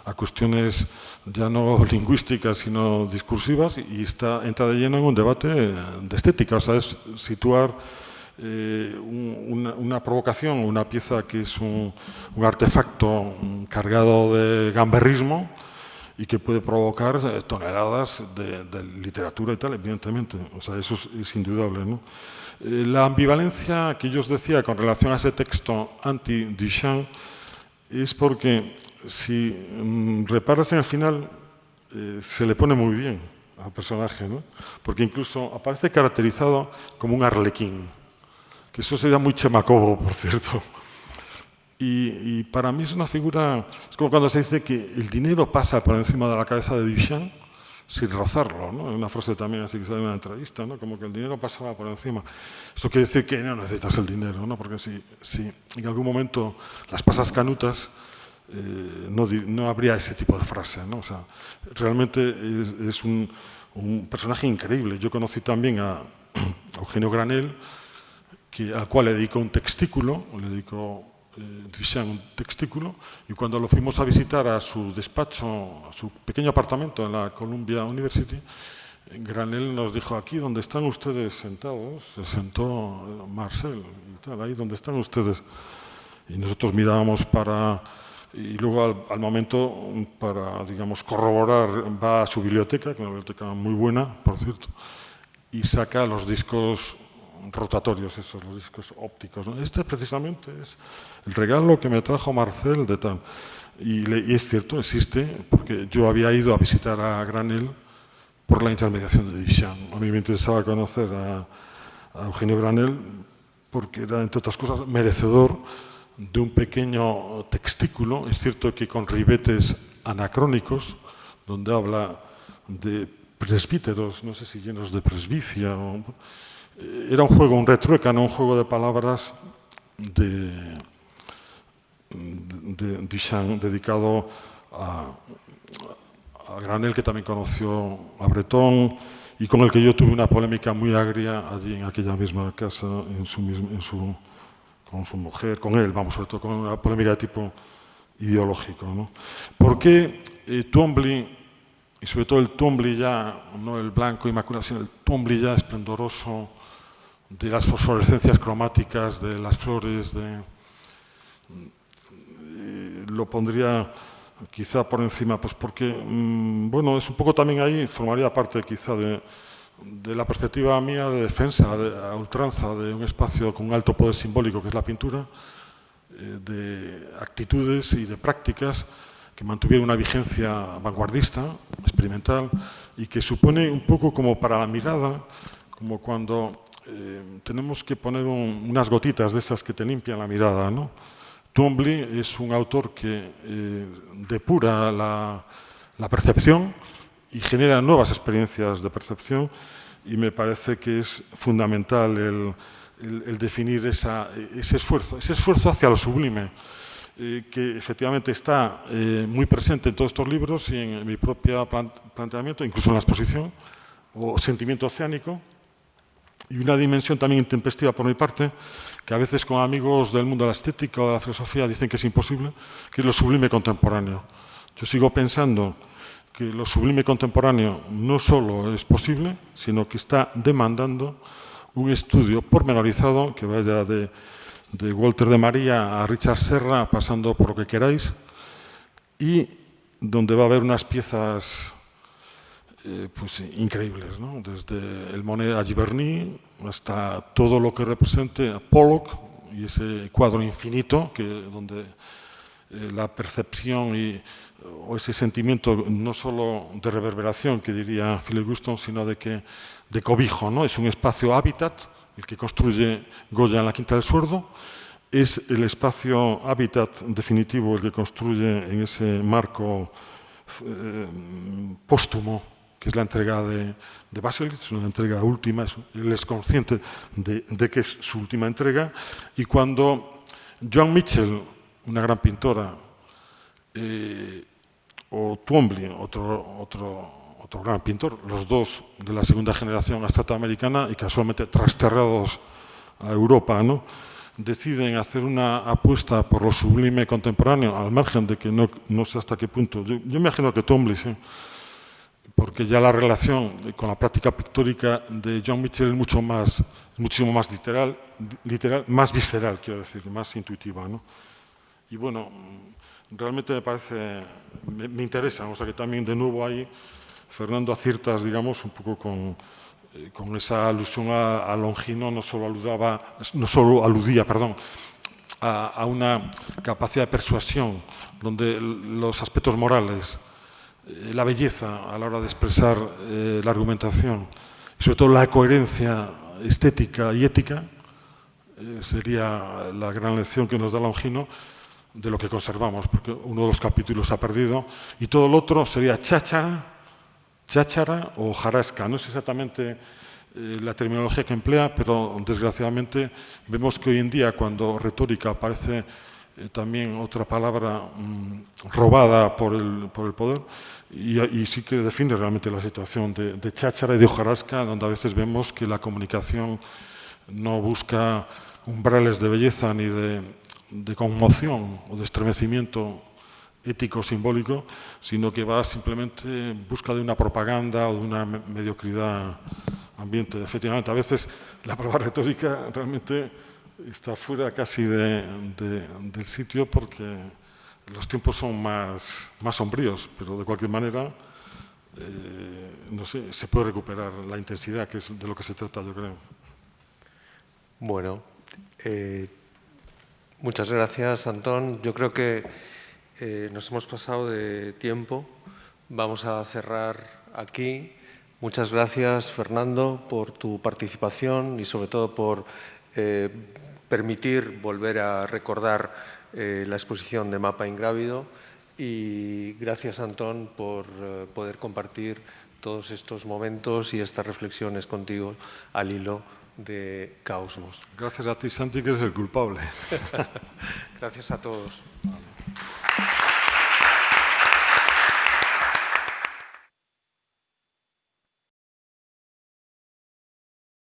a cuestiones ya no lingüísticas sino discursivas y entra de lleno en un debate de estética, o sea, es situar una provocación, una pieza que es un artefacto cargado de gamberrismo y que puede provocar toneladas de literatura y tal, evidentemente. O sea, eso es indudable, ¿no? La ambivalencia que yo os decía con relación a ese texto anti-Duchamp es porque, si reparas en el final, se le pone muy bien al personaje, ¿no? Porque incluso aparece caracterizado como un arlequín, que eso sería muy Chemacobo, por cierto. Y para mí es una figura, es como cuando se dice que el dinero pasa por encima de la cabeza de Duchamp sin rozarlo, ¿no? Es una frase también así que sale en una entrevista, ¿no? Como que el dinero pasaba por encima. Eso quiere decir que no necesitas el dinero, ¿no? Porque si en algún momento las pasas canutas, no habría ese tipo de frase, ¿no? O sea, realmente es un personaje increíble. Yo conocí también a Eugenio Granell, al cual le dedicó un textículo, Duchamp un textículo, y cuando lo fuimos a visitar a su despacho, a su pequeño apartamento en la Columbia University, Granell nos dijo: aquí donde están ustedes sentados, se sentó Marcel, y tal, ahí donde están ustedes. Y nosotros mirábamos y luego al momento, para, digamos, corroborar, va a su biblioteca, que es una biblioteca muy buena, por cierto, y saca los discos rotatorios, los discos ópticos, ¿no? Este precisamente es el regalo que me trajo Marcel de tal. Y es cierto, existe, porque yo había ido a visitar a Granell por la intermediación de Duchamp. A mí me interesaba conocer a Eugenio Granell porque era, entre otras cosas, merecedor de un pequeño textículo, es cierto que con ribetes anacrónicos, donde habla de presbíteros, no sé si llenos de presbicia. Era un juego, un retruécano, un juego de palabras de Duchamp, dedicado a Granell, que también conoció a Breton y con el que yo tuve una polémica muy agria allí en aquella misma casa, con su mujer, con él, vamos, sobre todo con una polémica de tipo ideológico, ¿no? ¿Por qué Twombly, y sobre todo el Twombly ya, no el blanco inmaculado, sino el Twombly ya esplendoroso de las fosforescencias cromáticas, de las flores, lo pondría quizá por encima? Pues porque, bueno, es un poco también ahí, formaría parte quizá de la perspectiva mía de defensa a ultranza de un espacio con un alto poder simbólico que es la pintura, de actitudes y de prácticas que mantuvieron una vigencia vanguardista, experimental, y que supone un poco como para la mirada, como cuando tenemos que poner unas gotitas de esas que te limpian la mirada, ¿no? Twombly es un autor que depura la percepción y genera nuevas experiencias de percepción, y me parece que es fundamental el definir ese esfuerzo hacia lo sublime, que efectivamente está muy presente en todos estos libros y en mi propio planteamiento, incluso en la exposición, o Sentimiento oceánico, y una dimensión también intempestiva por mi parte, que a veces con amigos del mundo de la estética o de la filosofía dicen que es imposible, que es lo sublime contemporáneo. Yo sigo pensando que lo sublime contemporáneo no solo es posible, sino que está demandando un estudio pormenorizado que vaya de Walter de María a Richard Serra, pasando por lo que queráis, y donde va a haber unas piezas pues increíbles, ¿no? Desde el Monet a Giverny hasta todo lo que represente a Pollock y ese cuadro infinito donde la percepción o ese sentimiento no solo de reverberación, que diría Philip Guston, sino de cobijo, ¿no? Es un espacio hábitat, el que construye Goya en La Quinta del Suerdo, es el espacio hábitat definitivo el que construye en ese marco póstumo, que es la entrega de Baselitz, una entrega última, él es consciente de que es su última entrega, y cuando Joan Mitchell, una gran pintora, o Twombly, otro gran pintor, los dos de la segunda generación abstracta americana y casualmente trasterrados a Europa, ¿no? Deciden hacer una apuesta por lo sublime contemporáneo, al margen de que no sé hasta qué punto. Yo me imagino que Twombly, sí, porque ya la relación con la práctica pictórica de John Mitchell es muchísimo más literal, más visceral, quiero decir, más intuitiva, ¿no? Y bueno, realmente me interesa, o sea que también de nuevo ahí Fernando aciertas, digamos, un poco con esa alusión a Longino, no solo aludía a una capacidad de persuasión donde los aspectos morales, la belleza a la hora de expresar la argumentación, y sobre todo la coherencia estética y ética, sería la gran lección que nos da Longino de lo que conservamos, porque uno de los capítulos se ha perdido y todo lo otro sería cháchara o jarasca. No es exactamente la terminología que emplea, pero desgraciadamente vemos que hoy en día, cuando retórica aparece también otra palabra robada por el poder, y sí que define realmente la situación de cháchara y de hojarasca, donde a veces vemos que la comunicación no busca umbrales de belleza ni de conmoción o de estremecimiento ético simbólico, sino que va simplemente en busca de una propaganda o de una mediocridad ambiente. Efectivamente, a veces la palabra retórica realmente está fuera casi del sitio porque los tiempos son más sombríos, pero de cualquier manera, no sé, se puede recuperar la intensidad, que es de lo que se trata, yo creo. Bueno, muchas gracias, Antón. Yo creo que nos hemos pasado de tiempo. Vamos a cerrar aquí. Muchas gracias, Fernando, por tu participación y sobre todo por permitir volver a recordar la exposición de Mapa Ingrávido. Y gracias, Antón, por poder compartir todos estos momentos y estas reflexiones contigo al hilo de Caosmos. Gracias a ti, Santi, que eres el culpable. Gracias a todos.